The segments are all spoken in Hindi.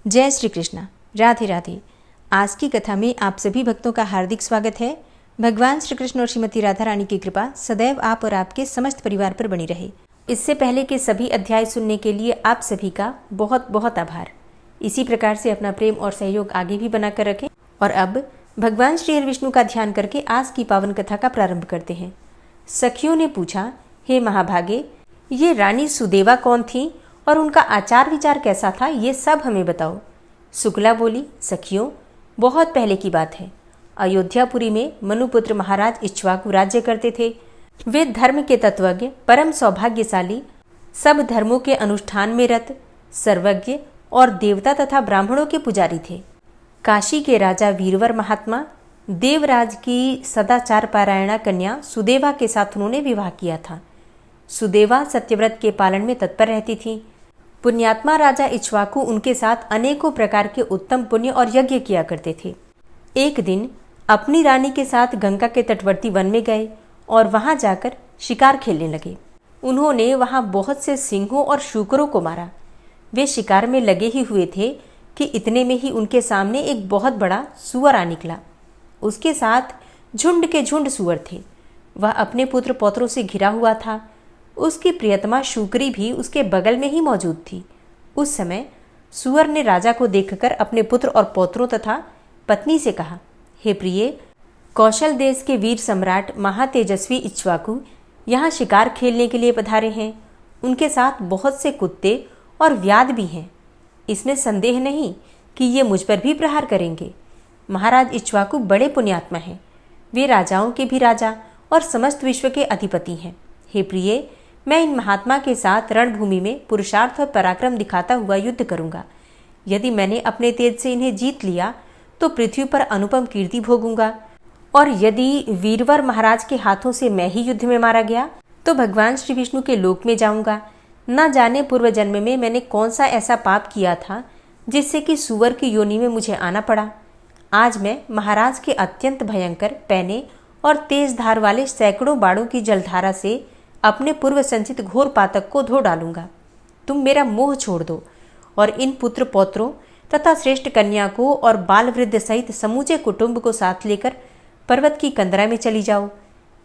जय श्री कृष्णा, राधे राधे। आज की कथा में आप सभी भक्तों का हार्दिक स्वागत है। भगवान श्री कृष्ण और श्रीमती राधा रानी की कृपा सदैव आप और आपके समस्त परिवार पर बनी रहे। इससे पहले के सभी अध्याय सुनने के लिए आप सभी का बहुत बहुत आभार। इसी प्रकार से अपना प्रेम और सहयोग आगे भी बनाकर रखें। और अब भगवान श्री हरि विष्णु का ध्यान करके आज की पावन कथा का प्रारंभ करते हैं। सखियों ने पूछा, हे महाभागे, ये रानी सुदेवा कौन थी और उनका आचार विचार कैसा था, ये सब हमें बताओ। शुक्ला बोली, सखियों, बहुत पहले की बात है। अयोध्यापुरी में मनुपुत्र महाराज इक्ष्वाकु राज्य करते थे। वे धर्म के तत्वज्ञ, परम सौभाग्यशाली, सब धर्मों के अनुष्ठान में रत, सर्वज्ञ और देवता तथा ब्राह्मणों के पुजारी थे। काशी के राजा वीरवर महात्मा देवराज की सदाचार पारायणा कन्या सुदेवा के साथ उन्होंने विवाह किया था। सुदेवा सत्यव्रत के पालन में तत्पर रहती थी। पुण्यात्मा राजा इक्ष्वाकु उनके साथ अनेकों प्रकार के उत्तम पुण्य और यज्ञ किया करते थे। एक दिन अपनी रानी के साथ गंगा के तटवर्ती वन में गए और वहां जाकर शिकार खेलने लगे। उन्होंने वहां बहुत से सिंहों और शूकरों को मारा। वे शिकार में लगे ही हुए थे कि इतने में ही उनके सामने एक बहुत बड़ा सूअर आ निकला। उसके साथ झुंड के झुंड सूअर थे। वह अपने पुत्र पौत्रों से घिरा हुआ था। उसकी प्रियतमा शूकरी भी उसके बगल में ही मौजूद थी। उस समय सूअर ने राजा को देखकर अपने पुत्र और पौत्रों तथा पत्नी से कहा, हे प्रिय, कौशल देश के वीर सम्राट महातेजस्वी इक्ष्वाकु यहाँ शिकार खेलने के लिए पधारे हैं। उनके साथ बहुत से कुत्ते और व्याध भी हैं। इसमें संदेह नहीं कि ये मुझ पर भी प्रहार करेंगे। महाराज इक्ष्वाकु बड़े पुण्यात्मा हैं। वे राजाओं के भी राजा और समस्त विश्व के अधिपति हैं। हे प्रिय, मैं इन महात्मा के साथ रणभूमि में पुरुषार्थ और पराक्रम दिखाता हुआ युद्ध करूंगा। यदि मैंने अपने तेज से इन्हें जीत लिया तो पृथ्वी पर अनुपम कीर्ति भोगूंगा, और यदि वीरवर महाराज के हाथों से मैं ही युद्ध में मारा गया तो भगवान श्री विष्णु के लोक में जाऊंगा। न जाने पूर्व जन्म में मैंने कौन सा ऐसा पाप किया था जिससे कि सूअर की योनि में मुझे आना पड़ा। आज मैं महाराज के अत्यंत भयंकर पैने और तेज धार वाले सैकड़ों बाड़ों की जलधारा से अपने पूर्व संचित घोर पातक को धो डालूंगा। तुम मेरा मोह छोड़ दो और इन पुत्र पौत्रों तथा श्रेष्ठ कन्या को और बाल वृद्ध सहित समूचे कुटुंब को साथ लेकर पर्वत की कंदरा में चली जाओ।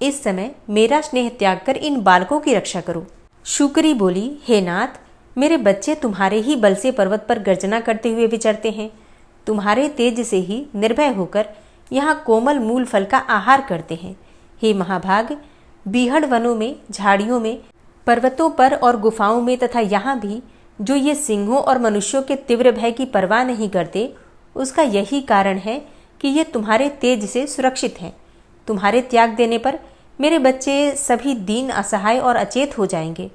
इस समय मेरा स्नेह त्याग कर इन बालकों की रक्षा करो। शूकरी बोली, हे नाथ, मेरे बच्चे तुम्हारे ही बल से पर्वत पर गर्जना करते हुए विचरते हैं। तुम्हारे तेज से ही निर्भय होकर यहाँ कोमल मूल फल का आहार करते हैं। हे महाभाग, बीहड़ वनों में, झाड़ियों में, पर्वतों पर और गुफाओं में तथा यहाँ भी जो ये सिंहों और मनुष्यों के तीव्र भय की परवाह नहीं करते, उसका यही कारण है कि ये तुम्हारे तेज से सुरक्षित हैं। तुम्हारे त्याग देने पर मेरे बच्चे सभी दीन, असहाय और अचेत हो जाएंगे।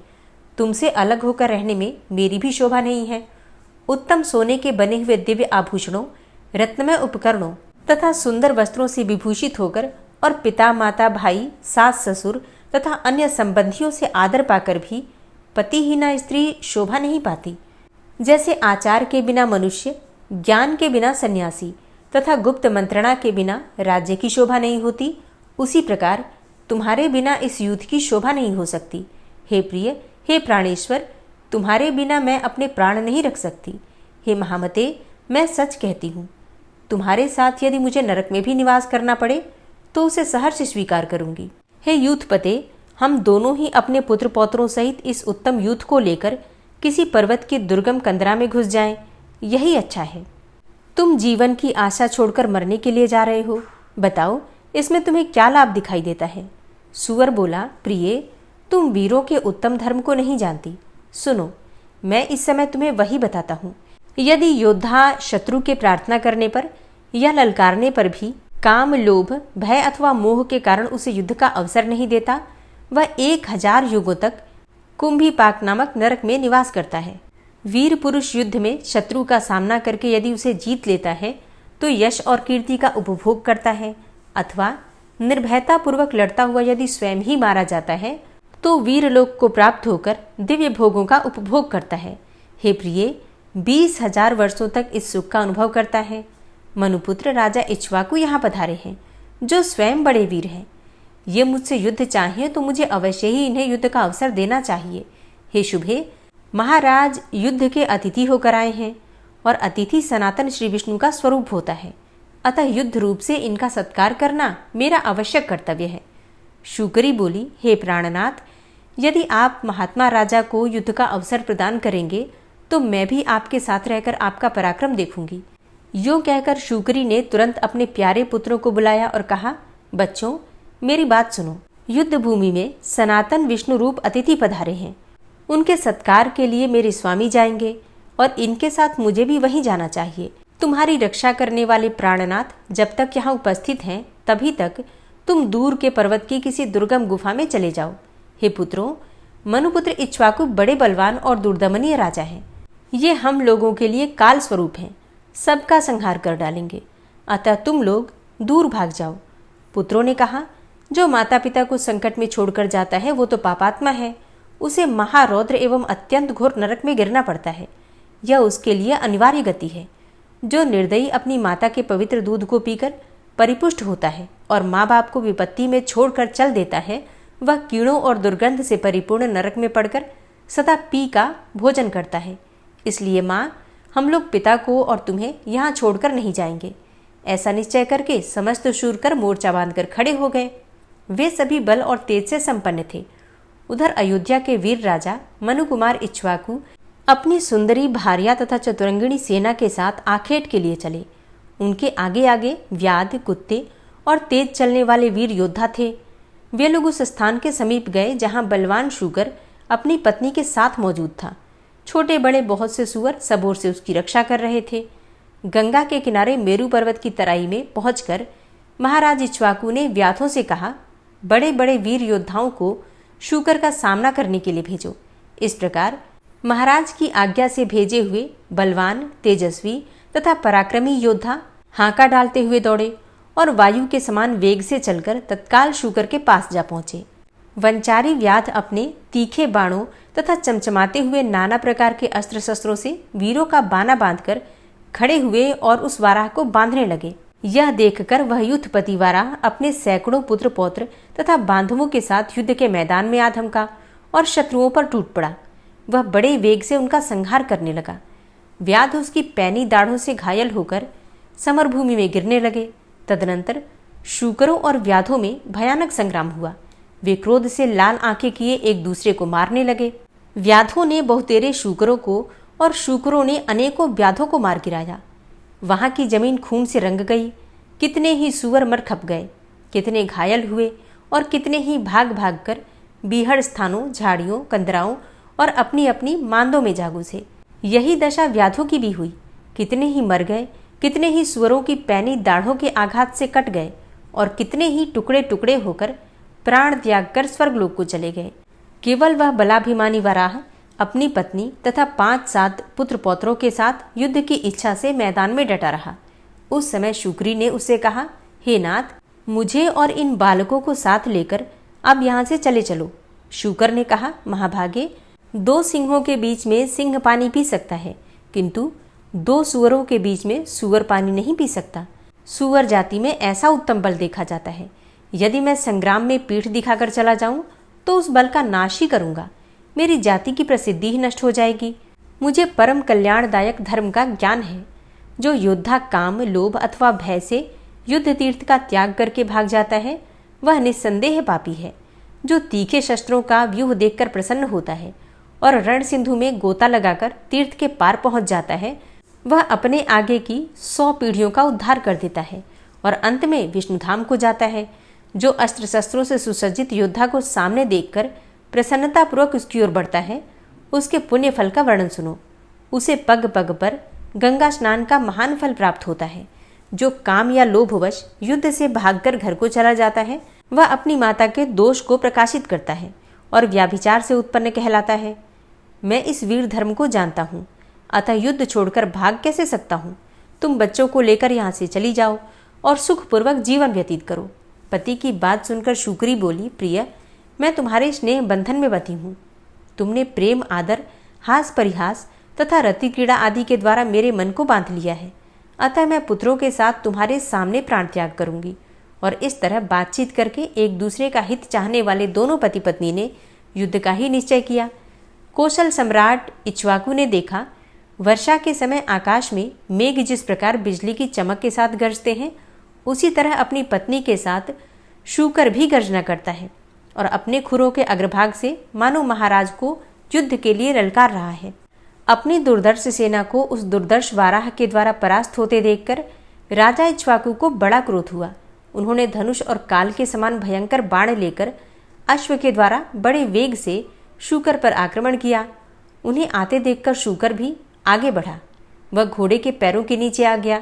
तुमसे अलग होकर रहने में मेरी भी शोभा नहीं है। उत्तम सोने के बने हुए दिव्य आभूषणों, रत्नमय उपकरणों तथा सुंदर वस्त्रों से विभूषित होकर और पिता, माता, भाई, सास, ससुर तथा अन्य संबंधियों से आदर पाकर भी पतिहीना स्त्री शोभा नहीं पाती। जैसे आचार के बिना मनुष्य, ज्ञान के बिना सन्यासी तथा गुप्त मंत्रणा के बिना राज्य की शोभा नहीं होती, उसी प्रकार तुम्हारे बिना इस युद्ध की शोभा नहीं हो सकती। हे प्रिय, हे प्राणेश्वर, तुम्हारे बिना मैं अपने प्राण नहीं रख सकती। हे महामते, मैं सच कहती हूँ। तुम्हारे साथ यदि मुझे नरक में भी निवास करना पड़े तो उसे सहर्ष स्वीकार करूंगी। हे यूथपते, हम दोनों ही अपने पुत्र पौत्रों सहित इस उत्तम यूथ को लेकर किसी पर्वत की दुर्गम कंदरा में घुस जाएं, यही अच्छा है। तुम जीवन की आशा छोड़कर मरने के लिए जा रहे हो। बताओ, इसमें तुम्हें क्या लाभ दिखाई देता है? सूअर बोला, प्रिय, तुम वीरों के उत्तम धर्म को नहीं जानती। सुनो, मैं इस समय तुम्हें वही बताता हूँ। यदि योद्धा शत्रु के प्रार्थना करने पर या ललकारने पर भी काम, लोभ, भय अथवा मोह के कारण उसे युद्ध का अवसर नहीं देता, वह 1000 युगों तक कुंभीपाक नामक नरक में निवास करता है। वीर पुरुष युद्ध में शत्रु का सामना करके यदि उसे जीत लेता है तो यश और कीर्ति का उपभोग करता है, अथवा निर्भयता पूर्वक लड़ता हुआ यदि स्वयं ही मारा जाता है तो वीर लोक को प्राप्त होकर दिव्य भोगों का उपभोग करता है। हे प्रिय, 20,000 वर्षों तक इस सुख का अनुभव करता है। मनुपुत्र राजा इक्ष्वाकु यहाँ पधारे हैं, जो स्वयं बड़े वीर हैं। ये मुझसे युद्ध चाहिए तो मुझे अवश्य ही इन्हें युद्ध का अवसर देना चाहिए। हे शुभे, महाराज युद्ध के अतिथि होकर आए हैं और अतिथि सनातन श्री विष्णु का स्वरूप होता है, अतः युद्ध रूप से इनका सत्कार करना मेरा आवश्यक कर्तव्य है। शूकरी बोली, हे प्राणनाथ, यदि आप महात्मा राजा को युद्ध का अवसर प्रदान करेंगे तो मैं भी आपके साथ रहकर आपका पराक्रम देखूंगी। यूं कहकर शूकरी ने तुरंत अपने प्यारे पुत्रों को बुलाया और कहा, बच्चों, मेरी बात सुनो। युद्ध भूमि में सनातन विष्णु रूप अतिथि पधारे हैं। उनके सत्कार के लिए मेरे स्वामी जाएंगे और इनके साथ मुझे भी वहीं जाना चाहिए। तुम्हारी रक्षा करने वाले प्राणनाथ जब तक यहाँ उपस्थित हैं तभी तक तुम दूर के पर्वत की किसी दुर्गम गुफा में चले जाओ। हे पुत्रों, मनुपुत्र इक्ष्वाकु बड़े बलवान और दुर्दमनीय राजा हैं। ये हम लोगों के लिए काल स्वरूप हैं, सबका संहार कर डालेंगे, अतः तुम लोग दूर भाग जाओ। पुत्रों ने कहा, जो माता पिता को संकट में छोड़कर जाता है वो तो पापात्मा है, उसे महारौद्र एवं अत्यंत घोर नरक में गिरना पड़ता है। यह उसके लिए अनिवार्य गति है। जो निर्दयी अपनी माता के पवित्र दूध को पीकर परिपुष्ट होता है और माँ बाप को विपत्ति में छोड़कर चल देता है, वह कीड़ों और दुर्गंध से परिपूर्ण नरक में पड़कर सदा पी का भोजन करता है। इसलिए माँ, हम लोग पिता को और तुम्हें यहाँ छोड़कर नहीं जाएंगे। ऐसा निश्चय करके समस्त शूरकर मोर्चा बांधकर खड़े हो गए। वे सभी बल और तेज से संपन्न थे। उधर अयोध्या के वीर राजा मनुकुमार इक्ष्वाकु अपनी सुंदरी भार्या तथा चतुरंगिणी सेना के साथ आखेट के लिए चले। उनके आगे आगे व्याध, कुत्ते और तेज चलने वाले वीर योद्धा थे। वे लोग उस स्थान के समीप गए जहां बलवान शूकर अपनी पत्नी के साथ मौजूद था। छोटे बड़े बहुत से सुअर सब ओर से उसकी रक्षा कर रहे थे। गंगा के किनारे मेरू पर्वत की तराई में पहुंचकर महाराज इक्ष्वाकु ने व्याधों से कहा, बड़े बड़े वीर योद्धाओं को शूकर का सामना करने के लिए भेजो। इस प्रकार महाराज की आज्ञा से भेजे हुए बलवान, तेजस्वी तथा पराक्रमी योद्धा हांका डालते हुए दौड़े और वायु के समान वेग से चलकर तत्काल शूकर के पास जा पहुंचे। वंचारी व्याध अपने तीखे बाणों तथा चमचमाते हुए नाना प्रकार के अस्त्र शस्त्रों से वीरों का बाना बांधकर खड़े हुए और उस वाराह को बांधने लगे। यह देखकर वह युद्धपति वाराह अपने सैकड़ों पुत्र पौत्र तथा बांधवों के साथ युद्ध के मैदान में आ धमका और शत्रुओं पर टूट पड़ा। वह बड़े वेग से उनका संहार करने लगा। व्याध उसकी पैनी दाढ़ों से घायल होकर समरभूमि में गिरने लगे। तदनंतर शूकरों और व्याधों में भयानक संग्राम हुआ। वे क्रोध से लाल आंखें किए एक दूसरे को मारने लगे। व्याधों ने बहुतेरे शूकरों को और शूकरों ने अनेकों व्याधों को मार गिराया। वहां की जमीन खून से रंग गई। कितने ही सुअर मर खप गए, कितने घायल हुए और कितने ही भाग भाग कर बीहड़ स्थानों, झाड़ियों, कंदराओं और अपनी अपनी मांदों में जा घुसे। यही दशा व्याधों की भी हुई। कितने ही मर गए, कितने ही सुअरों की पैनी दाढ़ों के आघात से कट गए और कितने ही टुकड़े टुकड़े होकर प्राण त्याग कर स्वर्गलोक को चले गए। केवल वह बलाभिमानी वराह अपनी पत्नी तथा 5-7 पुत्र पौत्रों के साथ युद्ध की इच्छा से मैदान में डटा रहा। उस समय शूकरी ने उससे कहा, हे नाथ, मुझे और इन बालकों को साथ लेकर अब यहाँ से चले चलो। शूकर ने कहा, महाभागे, 2 सिंहों के बीच में सिंह पानी पी सकता है, किंतु 2 सुअरों के बीच में सुअर पानी नहीं पी सकता। सुअर जाति में ऐसा उत्तम बल देखा जाता है। यदि मैं संग्राम में पीठ दिखाकर चला जाऊं तो उस बल का नाश ही करूंगा। मेरी जाति की प्रसिद्धि ही नष्ट हो जाएगी। मुझे परम कल्याणदायक धर्म का ज्ञान है। जो योद्धा काम, लोभ अथवा भय से युद्ध तीर्थ का त्याग करके भाग जाता है वह निस्संदेह पापी है। जो तीखे शस्त्रों का व्यूह देखकर प्रसन्न होता है और रण सिंधु में गोता लगाकर तीर्थ के पार पहुंच जाता है, वह अपने आगे की 100 पीढ़ियों का उद्धार कर देता है और अंत में विष्णुधाम को जाता है। जो अस्त्र शस्त्रों से सुसज्जित योद्धा को सामने देखकर प्रसन्नतापूर्वक उसकी ओर बढ़ता है, उसके पुण्य फल का वर्णन सुनो। उसे पग पग पर गंगा स्नान का महान फल प्राप्त होता है। जो काम या लोभवश युद्ध से भागकर घर को चला जाता है, वह अपनी माता के दोष को प्रकाशित करता है और व्याभिचार से उत्पन्न कहलाता है। मैं इस वीर धर्म को जानता हूँ, अतः युद्ध छोड़कर भाग कैसे सकता हूँ। तुम बच्चों को लेकर यहाँ से चली जाओ और सुखपूर्वक जीवन व्यतीत करो। पति की बात सुनकर शूकरी बोली, प्रिय, मैं तुम्हारे स्नेह बंधन में बंधी हूँ। तुमने प्रेम, आदर, हास परिहास तथा रति क्रीड़ा आदि के द्वारा मेरे मन को बांध लिया है, अतः मैं पुत्रों के साथ तुम्हारे सामने प्राण त्याग करूंगी। और इस तरह बातचीत करके एक दूसरे का हित चाहने वाले दोनों पति पत्नी ने युद्ध का ही निश्चय किया। कौशल सम्राट इक्ष्वाकु ने देखा वर्षा के समय आकाश में मेघ जिस प्रकार बिजली की चमक के साथ गरजते हैं, उसी तरह अपनी पत्नी के साथ शूकर भी गर्जना करता है और अपने खुरों के अग्रभाग से मानो महाराज को युद्ध के लिए ललकार रहा है। अपनी दुर्धर्ष सेना को उस दुर्धर्ष वाराह के द्वारा परास्त होते देखकर राजा इक्ष्वाकु को बड़ा क्रोध हुआ। उन्होंने धनुष और काल के समान भयंकर बाण लेकर अश्व के द्वारा बड़े वेग से शूकर पर आक्रमण किया। उन्हें आते देखकर शूकर भी आगे बढ़ा। वह घोड़े के पैरों के नीचे आ गया।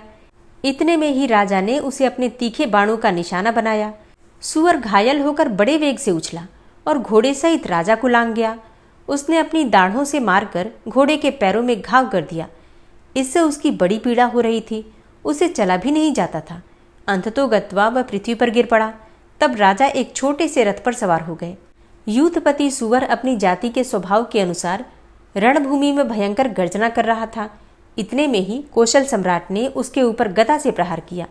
इतने में ही राजा ने उसे अपने तीखे बाणों का निशाना बनाया। सूअर घायल होकर बड़े वेग से उछला और घोड़े सहित राजा को लांग गया। उसने अपनी दाढ़ों से मारकर घोड़े के पैरों में घाव कर दिया। इससे उसकी बड़ी पीड़ा हो रही थी। उसे चला भी नहीं जाता था। अंततोगत्वा वह पृथ्वी पर गिर पड़ा। तब राजा एक छोटे से रथ पर सवार हो गए। यूथपति सूअर अपनी जाति के स्वभाव के अनुसार रणभूमि में भयंकर गर्जना कर रहा था। इतने में ही कौशल सम्राट ने उसके ऊपर गदा से प्रहार किया।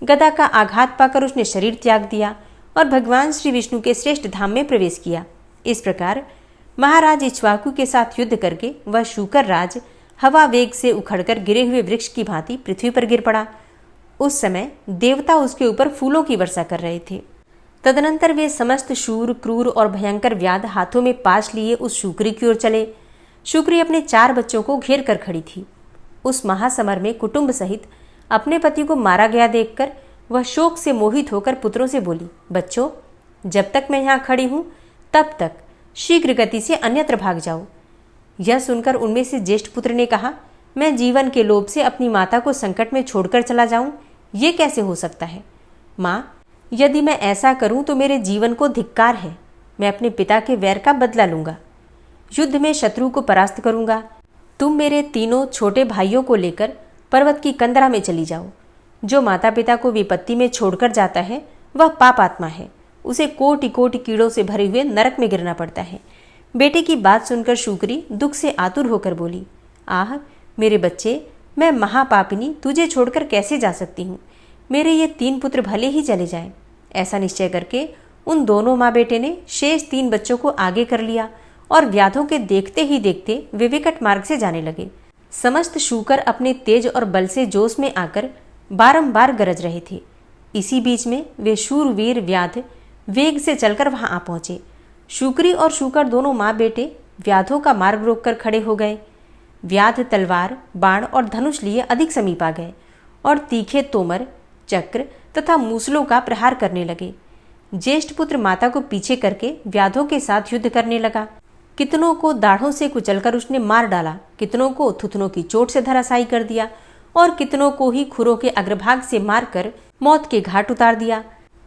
गदा का आघात पाकर उसने शरीर त्याग दिया और भगवान श्री विष्णु के श्रेष्ठ धाम में प्रवेश किया। इस प्रकार महाराज इक्ष्वाकु के साथ युद्ध करके वह शूकर राज हवा वेग से उखड़कर गिरे हुए वृक्ष की भांति पृथ्वी पर गिर पड़ा। उस समय देवता उसके ऊपर फूलों की वर्षा कर रहे थे। तदनंतर वे समस्त शूर, क्रूर और भयंकर व्याध हाथों में पाश लिए उस शूकरी की ओर चले। शूकरी अपने 4 बच्चों को घेर कर खड़ी थी। उस महासमर में कुटुंब सहित अपने पति को मारा गया देखकर वह शोक से मोहित होकर पुत्रों से बोली, बच्चों, जब तक मैं यहाँ खड़ी हूँ तब तक शीघ्र गति से अन्यत्र भाग जाओ। यह सुनकर उनमें से ज्येष्ठ पुत्र ने कहा, मैं जीवन के लोभ से अपनी माता को संकट में छोड़कर चला जाऊं, ये कैसे हो सकता है? माँ, यदि मैं ऐसा करूं तो मेरे जीवन को धिक्कार है। मैं अपने पिता के वैर का बदला लूंगा, युद्ध में शत्रु को परास्त करूंगा। तुम मेरे 3 छोटे भाइयों को लेकर पर्वत की कंदरा में चली जाओ। जो माता पिता को विपत्ति में छोड़कर जाता है वह पाप आत्मा है। उसे कोटि कोटि कीड़ों से भरे हुए नरक में गिरना पड़ता है। बेटे की बात सुनकर शूकरी दुख से आतुर होकर बोली, आह मेरे बच्चे, मैं महापापिनी तुझे छोड़कर कैसे जा सकती हूँ। मेरे ये 3 पुत्र भले ही चले जाएं। ऐसा निश्चय करके उन दोनों माँ बेटे ने शेष 3 बच्चों को आगे कर लिया और व्याधों के देखते ही देखते वे विकट मार्ग से जाने लगे। समस्त शूकर अपने तेज और बल से जोश में आकर बारंबार गरज रहे थे। इसी बीच में वे शूरवीर व्याध वेग से चलकर वहां आ पहुंचे। शूकरी और शूकर दोनों माँ बेटे व्याधों का मार्ग रोककर खड़े हो गए। व्याध तलवार, बाण और धनुष लिए अधिक समीप आ गए और तीखे तोमर, चक्र तथा मूसलों का प्रहार करने लगे। ज्येष्ठ पुत्र माता को पीछे करके व्याधों के साथ युद्ध करने लगा। कितनों को दाढ़ों से कुचलकर उसने मार डाला, कितनों को थुथनों की चोट से धराशायी कर दिया और कितनों को ही खुरों के अग्रभाग से मारकर मौत के घाट उतार दिया।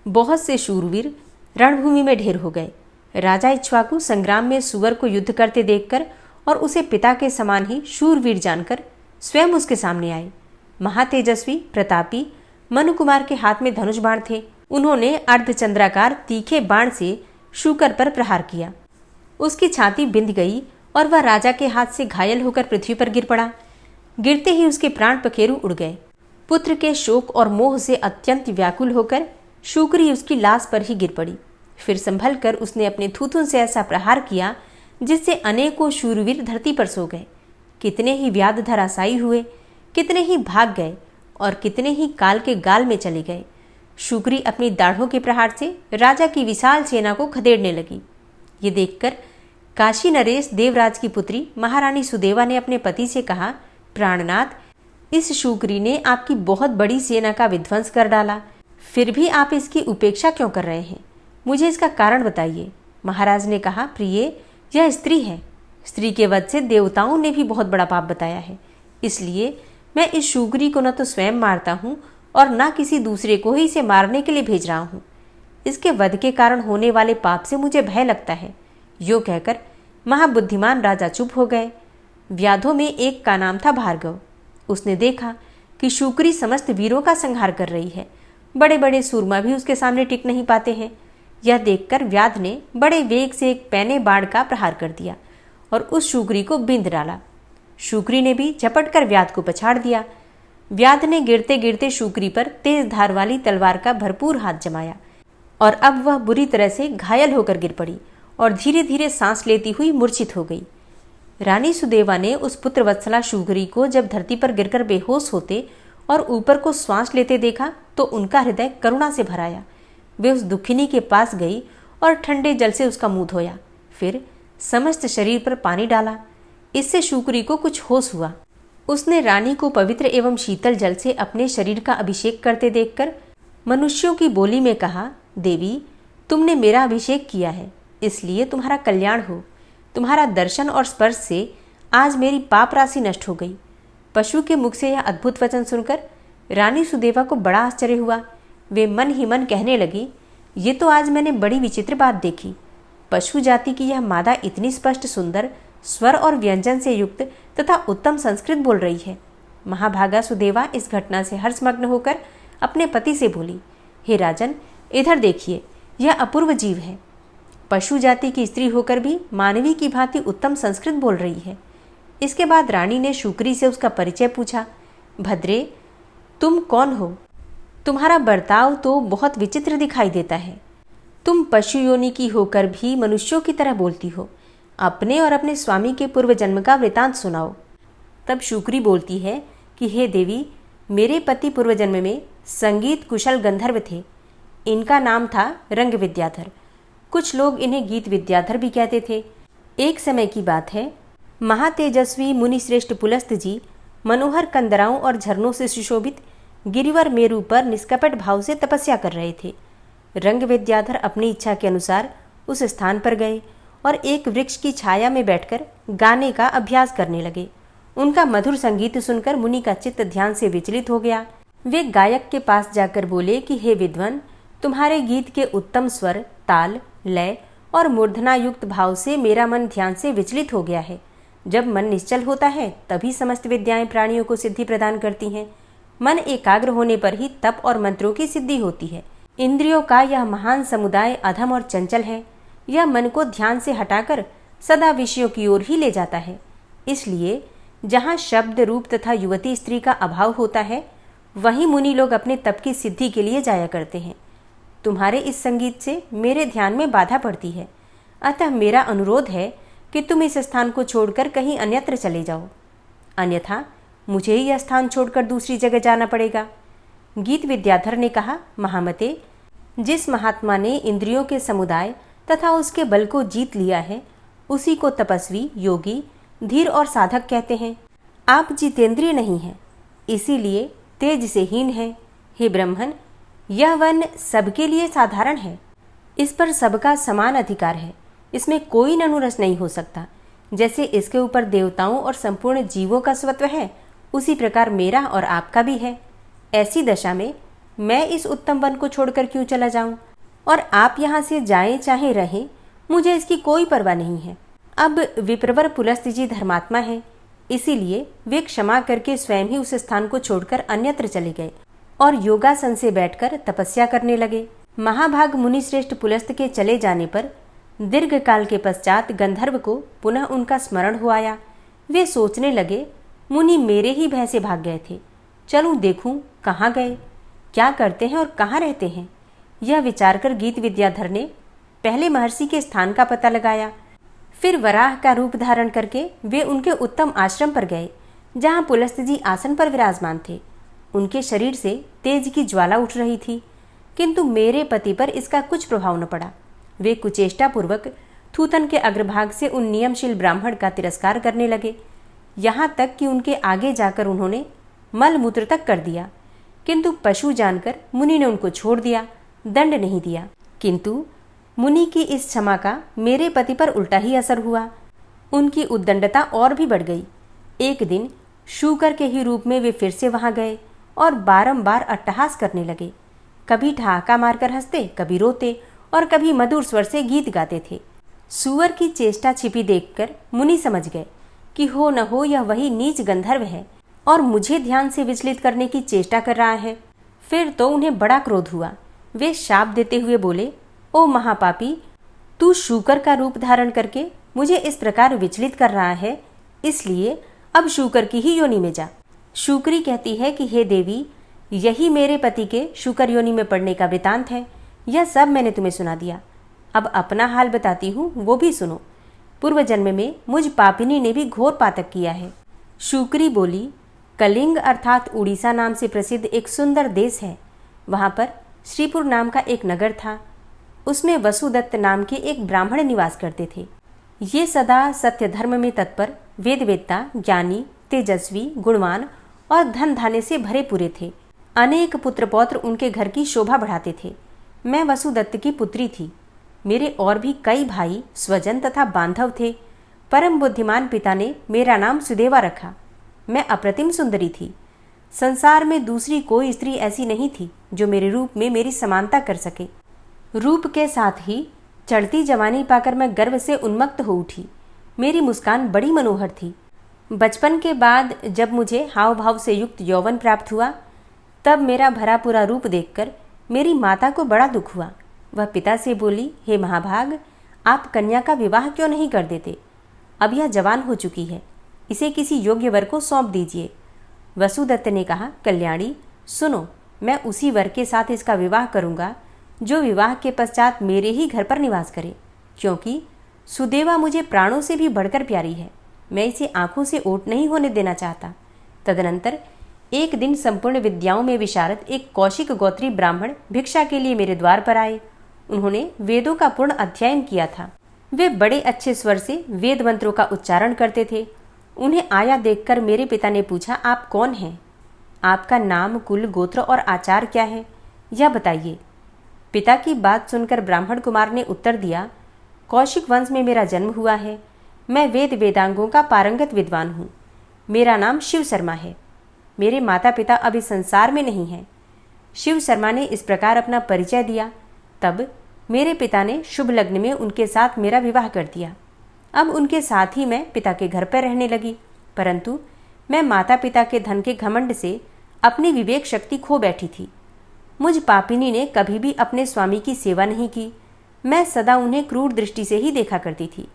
बहुत से शूरवीर रणभूमि में ढेर हो गए। राजा इक्ष्वाकु संग्राम में सूअर को युद्ध करते देखकर और उसे पिता के समान ही शूरवीर जानकर स्वयं उसके सामने आए। महातेजस्वी प्रतापी मनु कुमार के हाथ में धनुष बाण थे। उन्होंने अर्धचंद्राकार तीखे बाण से शूकर पर प्रहार किया। उसकी छाती बिंध गई और वह राजा के हाथ से घायल होकर पृथ्वी पर गिर पड़ा। गिरते ही उसके प्राण पखेरु उड़ गए। पुत्र के शोक और मोह से अत्यंत व्याकुल होकर शूकरी उसकी लाश पर ही गिर पड़ी। फिर संभल कर उसने अपने थूथुन से ऐसा प्रहार किया जिससे अनेकों शूरवीर धरती पर सो गए। कितने ही व्याध धराशायी हुए, कितने ही भाग गए और कितने ही काल के गाल में चले गए। शूकरी अपनी दाढ़ों के प्रहार से राजा की विशाल सेना को खदेड़ने लगी। ये देखकर काशी नरेश देवराज की पुत्री महारानी सुदेवा ने अपने पति से कहा, प्राणनाथ, इस शूकरी ने आपकी बहुत बड़ी सेना का विध्वंस कर डाला, फिर भी आप इसकी उपेक्षा क्यों कर रहे हैं? मुझे इसका कारण बताइए। महाराज ने कहा, प्रिय, यह स्त्री है। स्त्री के वध से देवताओं ने भी बहुत बड़ा पाप बताया है। इसलिए मैं इस शूकरी को न तो स्वयं मारता हूँ और न किसी दूसरे को ही इसे मारने के लिए भेज रहा हूँ। इसके वध के कारण होने वाले पाप से मुझे भय लगता है। यो कहकर महाबुद्धिमान राजा चुप हो गए। व्याधों में एक का नाम था भार्गव। उसने देखा कि शूकरी समस्त वीरों का संहार कर रही है। बड़े बड़े सूरमा भी उसके सामने टिक नहीं पाते हैं। यह देखकर व्याध ने बड़े वेग से एक पैने बाण का प्रहार कर दिया और उस शूकरी को बिंद डाला। शूकरी ने भी झपट कर व्याध को पछाड़ दिया। व्याध ने गिरते गिरते शूकरी पर तेज धार वाली तलवार का भरपूर हाथ जमाया और अब वह बुरी तरह से घायल होकर गिर पड़ी और धीरे धीरे सांस लेती हुई मूर्छित हो गई। रानी सुदेवा ने उस पुत्र वत्सला शूकरी को जब धरती पर गिरकर बेहोश होते और ऊपर को श्वास लेते देखा तो उनका हृदय करुणा से भर आया। वे उस दुखिनी के पास गई और ठंडे जल से उसका मुंह धोया, फिर समस्त शरीर पर पानी डाला। इससे शूकरी को कुछ होश हुआ। उसने रानी को पवित्र एवं शीतल जल से अपने शरीर का अभिषेक करते देखकर मनुष्यों की बोली में कहा, देवी, तुमने मेरा अभिषेक किया है, इसलिए तुम्हारा कल्याण हो। तुम्हारा दर्शन और स्पर्श से आज मेरी पाप राशि नष्ट हो गई। पशु के मुख से यह अद्भुत वचन सुनकर रानी सुदेवा को बड़ा आश्चर्य हुआ। वे मन ही मन कहने लगी, ये तो आज मैंने बड़ी विचित्र बात देखी। पशु जाति की यह मादा इतनी स्पष्ट, सुंदर, स्वर और व्यंजन से युक्त तथा उत्तम संस्कृत बोल रही है। महाभागा सुदेवा इस घटना से हर्षमग्न होकर अपने पति से बोली, हे राजन, इधर देखिए, यह अपूर्व जीव है। पशु जाति की स्त्री होकर भी मानवी की भांति उत्तम संस्कृत बोल रही है। इसके बाद रानी ने शूकरी से उसका परिचय पूछा। भद्रे, तुम कौन हो? तुम्हारा बर्ताव तो बहुत विचित्र दिखाई देता है। तुम पशु योनि की होकर भी मनुष्यों की तरह बोलती हो। अपने और अपने स्वामी के पूर्व जन्म का वृतांत सुनाओ। तब शूकरी बोलती है कि हे देवी, मेरे पति पूर्व जन्म में संगीत कुशल गंधर्व थे। इनका नाम था रंग विद्याधर। कुछ लोग इन्हें गीत विद्याधर भी कहते थे। एक समय की बात है, महातेजस्वी मुनिश्रेष्ठ पुलस्त जी मनोहर कंदराओं और झरनों से सुशोभित गिरिवर मेरु पर निष्कपट भाव से तपस्या कर रहे थे। रंग विद्याधर अपनी इच्छा के अनुसार उस स्थान पर गए और एक वृक्ष की छाया में बैठकर गाने का अभ्यास करने लगे। उनका मधुर संगीत सुनकर मुनि का चित्त ध्यान से विचलित हो गया। वे गायक के पास जाकर बोले कि हे विद्वान, तुम्हारे गीत के उत्तम स्वर, ताल, लय और मूर्धना युक्त भाव से मेरा मन ध्यान से विचलित हो गया है। जब मन निश्चल होता है तभी समस्त विद्याएं प्राणियों को सिद्धि प्रदान करती हैं। मन एकाग्र होने पर ही तप और मंत्रों की सिद्धि होती है। इंद्रियों का यह महान समुदाय अधम और चंचल है। यह मन को ध्यान से हटाकर सदा विषयों की ओर ही ले जाता है। इसलिए जहाँ शब्द, रूप तथा युवती स्त्री का अभाव होता है, वहीं मुनि लोग अपने तप की सिद्धि के लिए जाया करते हैं। तुम्हारे इस संगीत से मेरे ध्यान में बाधा पड़ती है, अतः मेरा अनुरोध है कि तुम इस स्थान को छोड़कर कहीं अन्यत्र चले जाओ, अन्यथा मुझे यह स्थान छोड़कर दूसरी जगह जाना पड़ेगा। गीत विद्याधर ने कहा, महामते, जिस महात्मा ने इंद्रियों के समुदाय तथा उसके बल को जीत लिया है, उसी को तपस्वी, योगी, धीर और साधक कहते हैं। आप जितेंद्रिय नहीं हैं, इसीलिए तेज से हीन हैं। हे ब्राह्मण, यह वन सबके लिए साधारण है। इस पर सबका समान अधिकार है। इसमें कोई ननुरस नहीं हो सकता। जैसे इसके ऊपर देवताओं और संपूर्ण जीवों का स्वत्व है, उसी प्रकार मेरा और आपका भी है। ऐसी दशा में मैं इस उत्तम वन को छोड़कर क्यों चला जाऊं? और आप यहाँ से जाएं चाहे रहें, मुझे इसकी कोई परवाह नहीं है। अब विप्रवर पुलस्त जी धर्मात्मा हैं, इसीलिए वे क्षमा करके स्वयं ही उस स्थान को छोड़कर अन्यत्र चले गए और योगासन से बैठकर तपस्या करने लगे। महाभाग मुनिश्रेष्ठ पुलस्त के चले जाने पर दीर्घ काल के पश्चात गंधर्व को पुनः उनका स्मरण हो आया। वे सोचने लगे, मुनि मेरे ही भय से भाग गए थे, चलूं देखूं कहाँ गए, क्या करते हैं और कहाँ रहते हैं। यह विचार कर गीत विद्याधर ने पहले महर्षि के स्थान का पता लगाया। फिर वराह का रूप धारण करके वे उनके उत्तम आश्रम पर गए, जहाँ पुलस्त जी आसन पर विराजमान थे। उनके शरीर से तेज की ज्वाला उठ रही थी, किंतु मेरे पति पर इसका कुछ प्रभाव न पड़ा। वे कुचेष्टा पूर्वक थूथन के अग्रभाग से उन नियमशील ब्राह्मण का तिरस्कार करने लगे, यहाँ तक कि उनके आगे जाकर उन्होंने मल मूत्र तक कर दिया। किंतु पशु जानकर मुनि ने उनको छोड़ दिया, दंड नहीं दिया। किंतु मुनि की इस क्षमा का मेरे पति पर उल्टा ही असर हुआ। उनकी उद्दंडता और भी बढ़ गई। एक दिन शूकर के ही रूप में वे फिर से वहां गए और बारंबार अट्टहास करने लगे। कभी ठहाका मारकर हंसते, कभी रोते और कभी मधुर स्वर से गीत गाते थे। सुअर की चेष्टा छिपी देखकर मुनि समझ गए कि हो न हो यह वही नीच गंधर्व है और मुझे ध्यान से विचलित करने की चेष्टा कर रहा है। फिर तो उन्हें बड़ा क्रोध हुआ। वे शाप देते हुए बोले, ओ महापापी, तू शूकर का रूप धारण करके मुझे इस प्रकार विचलित कर रहा है, इसलिए अब शूकर की ही योनि में जा। शूकरी कहती है कि हे देवी, यही मेरे पति के शूकर योनि में पड़ने का वृतांत है। यह सब मैंने तुम्हें सुना दिया। अब अपना हाल बताती हूँ, वो भी सुनो। पूर्व जन्म में मुझ पापिनी ने भी घोर पातक किया है। शुक्री बोली, कलिंग अर्थात उड़ीसा नाम से प्रसिद्ध एक सुंदर देश है। वहाँ पर श्रीपुर नाम का एक नगर था। उसमें वसुदत्त नाम के एक ब्राह्मण निवास करते थे। ये सदा सत्य धर्म में तत्पर, वेदवेत्ता, ज्ञानी, तेजस्वी, गुणवान और धन धान्य से भरे पूरे थे। अनेक पुत्र पौत्र उनके घर की शोभा बढ़ाते थे। मैं वसुदत्त की पुत्री थी। मेरे और भी कई भाई, स्वजन तथा बांधव थे। परम बुद्धिमान पिता ने मेरा नाम सुदेवा रखा। मैं अप्रतिम सुंदरी थी। संसार में दूसरी कोई स्त्री ऐसी नहीं थी जो मेरे रूप में मेरी समानता कर सके। रूप के साथ ही चढ़ती जवानी पाकर मैं गर्व से उन्मत्त हो उठी। मेरी मुस्कान बड़ी मनोहर थी। बचपन के बाद जब मुझे हाव भाव से युक्त यौवन प्राप्त हुआ, तब मेरा भरा पूरा रूप देखकर मेरी माता को बड़ा दुख हुआ। वह पिता से बोली, हे महाभाग, आप कन्या का विवाह क्यों नहीं कर देते? अब यह जवान हो चुकी है, इसे किसी योग्य वर को सौंप दीजिए। वसुदत्त ने कहा, कल्याणी सुनो, मैं उसी वर के साथ इसका विवाह करूंगा जो विवाह के पश्चात मेरे ही घर पर निवास करे, क्योंकि सुदेवा मुझे प्राणों से भी बढ़कर प्यारी है। मैं इसे आंखों से ओट नहीं होने देना चाहता। तदनंतर एक दिन संपूर्ण विद्याओं में विशारद एक कौशिक गोत्री ब्राह्मण भिक्षा के लिए मेरे द्वार पर आए। उन्होंने वेदों का पूर्ण अध्ययन किया था। वे बड़े अच्छे स्वर से वेद मंत्रों का उच्चारण करते थे। उन्हें आया देखकर मेरे पिता ने पूछा, आप कौन हैं? आपका नाम, कुल, गोत्र और आचार क्या है, यह बताइए। पिता की बात सुनकर ब्राह्मण कुमार ने उत्तर दिया, कौशिक वंश में मेरा जन्म हुआ है। मैं वेद वेदांगों का पारंगत विद्वान हूँ। मेरा नाम शिव शर्मा है। मेरे माता पिता अभी संसार में नहीं हैं। शिव शर्मा ने इस प्रकार अपना परिचय दिया। तब मेरे पिता ने शुभ लग्न में उनके साथ मेरा विवाह कर दिया। अब उनके साथ ही मैं पिता के घर पर रहने लगी, परंतु मैं माता पिता के धन के घमंड से अपनी विवेक शक्ति खो बैठी थी। मुझ पापिनी ने कभी भी अपने स्वामी की सेवा नहीं की। मैं सदा उन्हें क्रूर दृष्टि से ही देखा करती थी।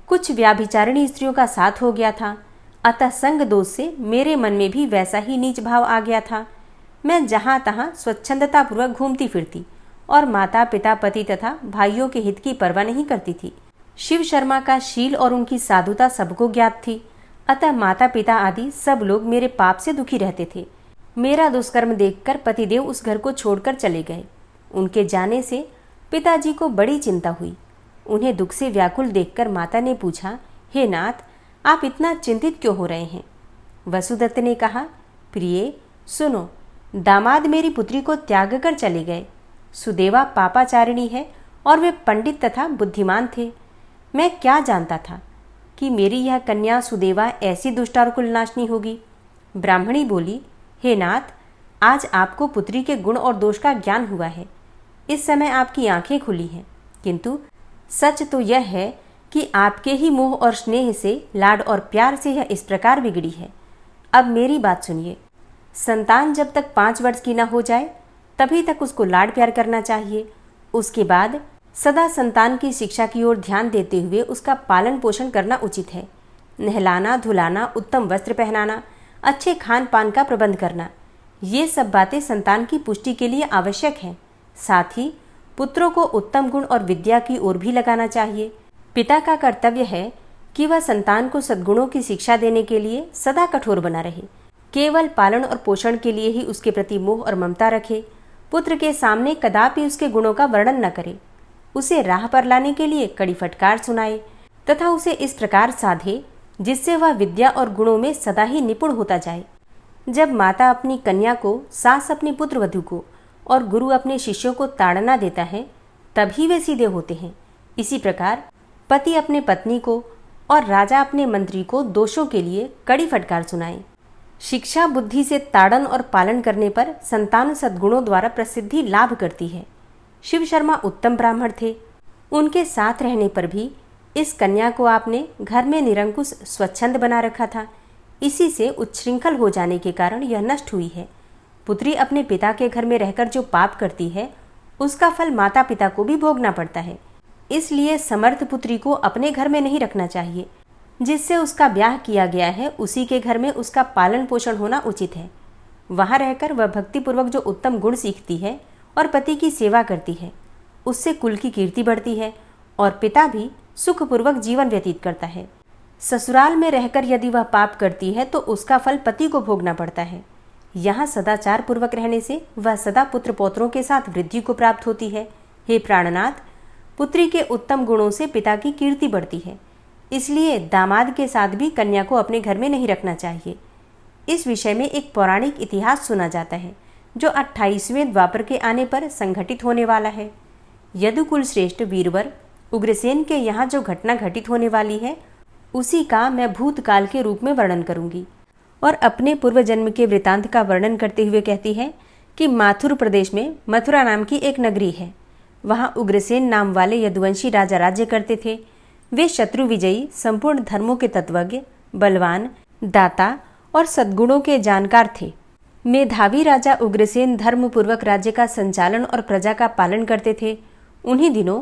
कुछ व्याभिचारिणी स्त्रियों का साथ हो गया था, अतः संग दोष से मेरे मन में भी वैसा ही नीच भाव आ गया था। मैं जहाँ तहाँ स्वच्छंदतापूर्वक घूमती फिरती और माता पिता, पति तथा भाइयों के हित की परवाह नहीं करती थी। शिव शर्मा का शील और उनकी साधुता सबको ज्ञात थी, अतः माता पिता आदि सब लोग मेरे पाप से दुखी रहते थे। मेरा दुष्कर्म देखकर पतिदेव उस घर को छोड़कर चले गए। उनके जाने से पिताजी को बड़ी चिंता हुई। उन्हें दुख से व्याकुल देखकर माता ने पूछा, हे नाथ, आप इतना चिंतित क्यों हो रहे हैं? वसुदत्त ने कहा, प्रिय सुनो, दामाद मेरी पुत्री को त्याग कर चले गए। सुदेवा पापाचारिणी है और वे पंडित तथा बुद्धिमान थे। मैं क्या जानता था कि मेरी यह कन्या सुदेवा ऐसी दुष्ट और कुलनाशनी होगी। ब्राह्मणी बोली, हे नाथ, आज आपको पुत्री के गुण और दोष का ज्ञान हुआ है। इस समय आपकी आंखें खुली हैं, किंतु सच तो यह है कि आपके ही मोह और स्नेह से, लाड और प्यार से यह इस प्रकार बिगड़ी है। अब मेरी बात सुनिए। संतान जब तक 5 वर्ष की न हो जाए तभी तक उसको लाड प्यार करना चाहिए। उसके बाद सदा संतान की शिक्षा की ओर ध्यान देते हुए उसका पालन पोषण करना उचित है। नहलाना, धुलाना, उत्तम वस्त्र पहनाना, अच्छे खान पान का प्रबंध करना, ये सब बातें संतान की पुष्टि के लिए आवश्यक हैं। साथ ही पुत्रों को उत्तम गुण और विद्या की ओर भी लगाना चाहिए। पिता का कर्तव्य है कि वह संतान को सद्गुणों की शिक्षा देने के लिए सदा कठोर बना रहे। केवल पालन और पोषण के लिए ही उसके प्रति मोह और ममता रखे। पुत्र के सामने कदापि उसके गुणों का वर्णन न करे। उसे राह पर लाने के लिए कड़ी फटकार सुनाए तथा उसे इस प्रकार साधे जिससे वह विद्या और गुणों में सदा ही निपुण होता जाए। जब माता अपनी कन्या को, सास अपने पुत्र वधू को और गुरु अपने शिष्यों को ताड़ना देता है, तभी वे सीधे होते हैं। इसी प्रकार पति अपने पत्नी को और राजा अपने मंत्री को दोषों के लिए कड़ी फटकार सुनाए। शिक्षा बुद्धि से ताड़न और पालन करने पर संतान सद्गुणों द्वारा प्रसिद्धि लाभ करती है। शिव शर्मा उत्तम ब्राह्मण थे। उनके साथ रहने पर भी इस कन्या को आपने घर में निरंकुश स्वच्छंद बना रखा था। इसी से उच्छृंखल हो जाने के कारण यह नष्ट हुई है। पुत्री अपने पिता के घर में रहकर जो पाप करती है, उसका फल माता पिता को भी भोगना पड़ता है। इसलिए समर्थ पुत्री को अपने घर में नहीं रखना चाहिए। जिससे उसका ब्याह किया गया है, उसी के घर में उसका पालन पोषण होना उचित है। वहाँ रहकर वह भक्तिपूर्वक जो उत्तम गुण सीखती है और पति की सेवा करती है, उससे कुल की कीर्ति बढ़ती है और पिता भी सुखपूर्वक जीवन व्यतीत करता है। ससुराल में रहकर यदि वह पाप करती है तो उसका फल पति को भोगना पड़ता है। यहाँ सदाचार पूर्वक रहने से वह सदा पुत्र पौत्रों के साथ वृद्धि को प्राप्त होती है। हे प्राणनाथ, पुत्री के उत्तम गुणों से पिता की कीर्ति बढ़ती है, इसलिए दामाद के साथ भी कन्या को अपने घर में नहीं रखना चाहिए। इस विषय में एक पौराणिक इतिहास सुना जाता है जो 28वें द्वापर के आने पर संघटित होने वाला है। यदुकुल श्रेष्ठ वीरवर उग्रसेन के यहाँ जो घटना घटित होने वाली है उसी का मैं भूतकाल के रूप में वर्णन करूंगी और अपने पूर्व जन्म के वृतांत का वर्णन करते हुए कहती है कि माथुर प्रदेश में मथुरा नाम की एक नगरी है। वहाँ उग्रसेन नाम वाले यदुवंशी राजा राज्य करते थे। वे शत्रु विजयी, संपूर्ण धर्मों के तत्वज्ञ, बलवान, दाता और सद्गुणों के जानकार थे। मेधावी राजा उग्रसेन धर्मपूर्वक राज्य का संचालन और प्रजा का पालन करते थे। उन्हीं दिनों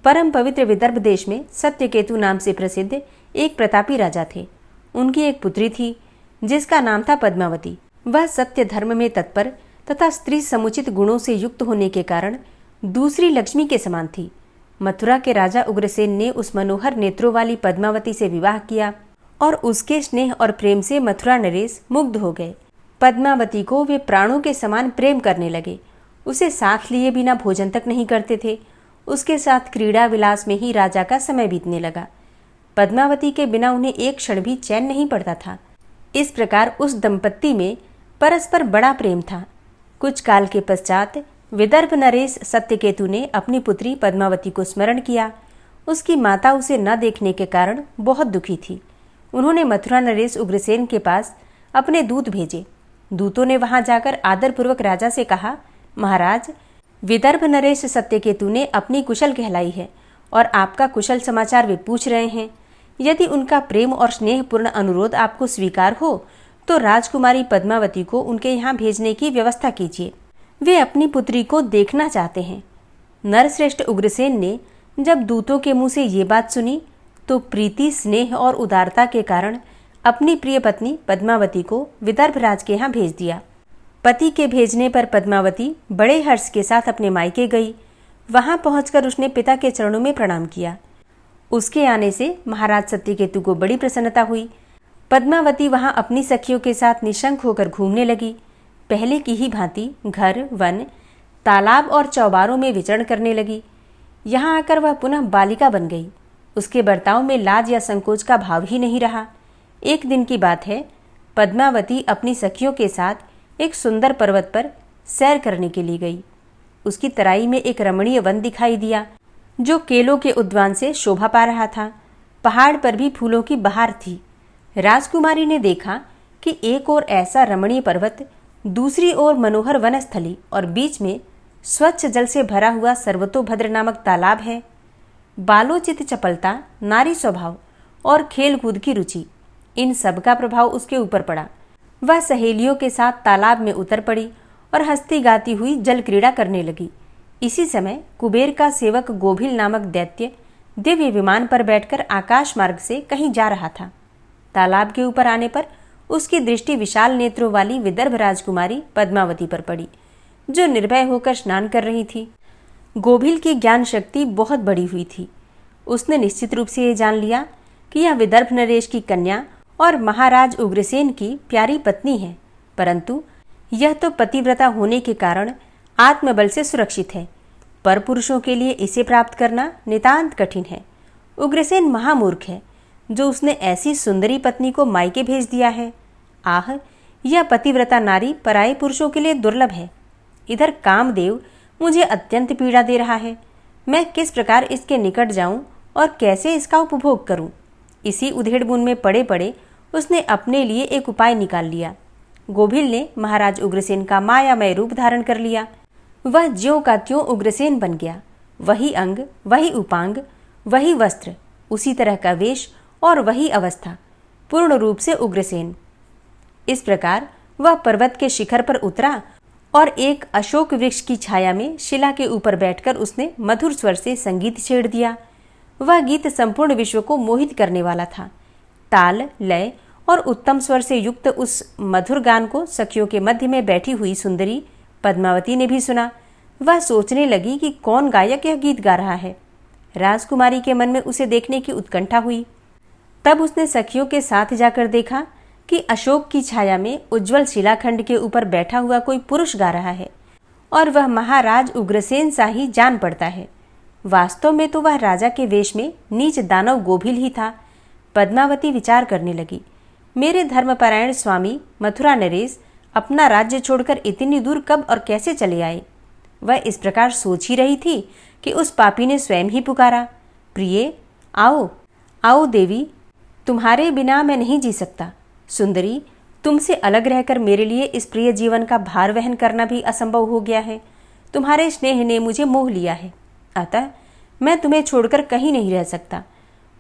परम पवित्र विदर्भ देश में सत्यकेतु नाम से प्रसिद्ध एक प्रतापी राजा थे। उनकी एक पुत्री थी जिसका नाम था पद्मावती। वह सत्य धर्म में तत्पर तथा स्त्री समुचित गुणों से युक्त होने के कारण दूसरी लक्ष्मी के समान थी। मथुरा के राजा उग्रसेन ने उस मनोहर नेत्रों वाली पद्मावती से विवाह किया और उसके स्नेह और प्रेम से मथुरा नरेश मुग्ध हो गए। पद्मावती को वे प्राणों के समान प्रेम करने लगे। उसे साथ लिए बिना भोजन तक नहीं करते थे। उसके साथ क्रीड़ा विलास में ही राजा का समय बीतने लगा। पद्मावती के बिना उन्हें एक क्षण भी चैन नहीं पड़ता था। इस प्रकार उस दंपत्ति में परस्पर बड़ा प्रेम था। कुछ काल के पश्चात विदर्भ नरेश सत्यकेतु ने अपनी पुत्री पद्मावती को स्मरण किया। उसकी माता उसे न देखने के कारण बहुत दुखी थी। उन्होंने मथुरा नरेश उग्रसेन के पास अपने दूत भेजे। दूतों ने वहां जाकर आदरपूर्वक राजा से कहा, महाराज, विदर्भ नरेश सत्यकेतु ने अपनी कुशल कहलाई है और आपका कुशल समाचार वे पूछ रहे हैं। यदि उनका प्रेम और स्नेहपूर्ण अनुरोध आपको स्वीकार हो तो राजकुमारी पद्मावती को उनके यहाँ भेजने की व्यवस्था कीजिए। वे अपनी पुत्री को देखना चाहते हैं। नरश्रेष्ठ उग्रसेन ने जब दूतों के मुंह से ये बात सुनी तो प्रीति, स्नेह और उदारता के कारण अपनी प्रिय पत्नी पद्मावती को विदर्भ राज के यहाँ भेज दिया। पति के भेजने पर पद्मावती बड़े हर्ष के साथ अपने मायके गई। वहां पहुंचकर उसने पिता के चरणों में प्रणाम किया। उसके आने से महाराज सत्यकेतु को बड़ी प्रसन्नता हुई। पद्मावती वहां अपनी सखियों के साथ निशंक होकर घूमने लगी। पहले की ही भांति घर, वन, तालाब और चौबारों में विचरण करने लगी। यहाँ आकर वह पुनः बालिका बन गई। उसके बर्ताव में लाज या संकोच का भाव ही नहीं रहा। एक दिन की बात है, पद्मावती अपनी सखियों के साथ एक सुंदर पर्वत पर सैर करने के लिए गई। उसकी तराई में एक रमणीय वन दिखाई दिया जो केलों के उद्यान से शोभा पा रहा था। पहाड़ पर भी फूलों की बहार थी। राजकुमारी ने देखा कि एक ओर ऐसा रमणीय पर्वत, दूसरी ओर मनोहर वनस्थली और बीच में स्वच्छ जल से भरा हुआ सर्वतोभद्र नामक तालाब है। बालोचित चपलता, नारी स्वभाव और खेल कूद की रुचि, इन सब का प्रभाव उसके ऊपर पड़ा। वह सहेलियों के साथ तालाब में उतर पड़ी और हंसती गाती हुई जल क्रीड़ा करने लगी। इसी समय कुबेर का सेवक गोभिल नामक दैत्य दिव्य विमान पर बैठकर आकाश मार्ग से कहीं जा रहा था। तालाब के ऊपर आने पर उसकी दृष्टि विशाल नेत्रों वाली विदर्भ राजकुमारी पद्मावती पर पड़ी, जो निर्भय होकर स्नान कर रही थी। गोभिल की ज्ञान शक्ति बहुत बड़ी हुई थी। उसने निश्चित रूप से ये जान लिया कि यह विदर्भ नरेश की कन्या और महाराज उग्रसेन की प्यारी पत्नी है, परंतु यह तो पतिव्रता होने के कारण आत्मबल से सुरक्षित है। पर पुरुषों के लिए इसे प्राप्त करना नितांत कठिन है। उग्रसेन महामूर्ख है जो उसने ऐसी सुंदरी पत्नी को मायके भेज दिया है। आह, यह पतिव्रता नारी पराये पुरुषों के लिए दुर्लभ है। इधर कामदेव मुझे अत्यंत पीड़ा दे रहा है। मैं किस प्रकार इसके निकट जाऊं और कैसे इसका उपभोग करूं? इसी उधेड़बुन में पड़े पड़े उसने अपने लिए एक उपाय निकाल लिया। गोभिल ने महाराज उग्रसेन का मायामय रूप धारण कर लिया। वह ज्यों का त्यों उग्रसेन बन गया। वही अंग, वही उपांग, वही वस्त्र, उसी तरह का वेश और वही अवस्था, पूर्ण रूप से उग्रसेन। इस प्रकार वह पर्वत के शिखर पर उतरा और एक अशोक वृक्ष की छाया में शिला के ऊपर बैठकर उसने मधुर स्वर से संगीत छेड़ दिया। वह गीत संपूर्ण विश्व को मोहित करने वाला था। ताल, लय और उत्तम स्वर से युक्त उस मधुर गान को सखियों के मध्य में बैठी हुई सुंदरी पद्मावती ने भी सुना। वह सोचने लगी कि कौन गायक यह गीत गा रहा है। राजकुमारी के मन में उसे देखने की उत्कंठा हुई। तब उसने सखियों के साथ जाकर देखा कि अशोक की छाया में उज्जवल शिलाखंड के ऊपर बैठा हुआ कोई पुरुष गा रहा है और वह महाराज उग्रसेन सा ही जान पड़ता है। वास्तव में तो वह राजा के वेश में नीच दानव गोभिल ही था। पद्मावती विचार करने लगी, मेरे धर्मपरायण स्वामी मथुरा नरेश अपना राज्य छोड़कर इतनी दूर कब और कैसे चले आए। वह इस प्रकार सोच ही रही थी कि उस पापी ने स्वयं ही पुकारा, प्रिये आओ आओ देवी, तुम्हारे बिना मैं नहीं जी सकता। सुंदरी, तुमसे अलग रहकर मेरे लिए इस प्रिय जीवन का भार वहन करना भी असंभव हो गया है। तुम्हारे स्नेह ने मुझे मोह लिया है, अतः मैं तुम्हें छोड़कर कहीं नहीं रह सकता।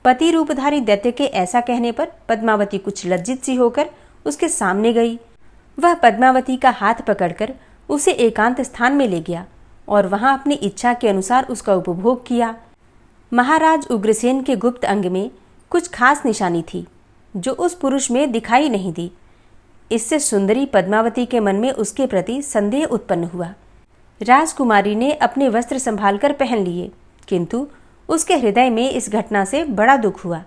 पति रूपधारी दैत्य के ऐसा कहने पर पद्मावती कुछ लज्जित सी होकर उसके सामने गई। वह पद्मावती का हाथ पकड़कर उसे एकांत स्थान में ले गया और वहां अपनी इच्छा के अनुसार उसका उपभोग किया। महाराज उग्रसेन के गुप्त अंग में कुछ खास निशानी थी जो उस पुरुष में दिखाई नहीं दी। इससे सुंदरी पद्मावती के मन में उसके प्रति संदेह उत्पन्न हुआ। राजकुमारी ने अपने वस्त्र संभालकर पहन लिए, किंतु उसके हृदय में इस घटना से बड़ा दुख हुआ।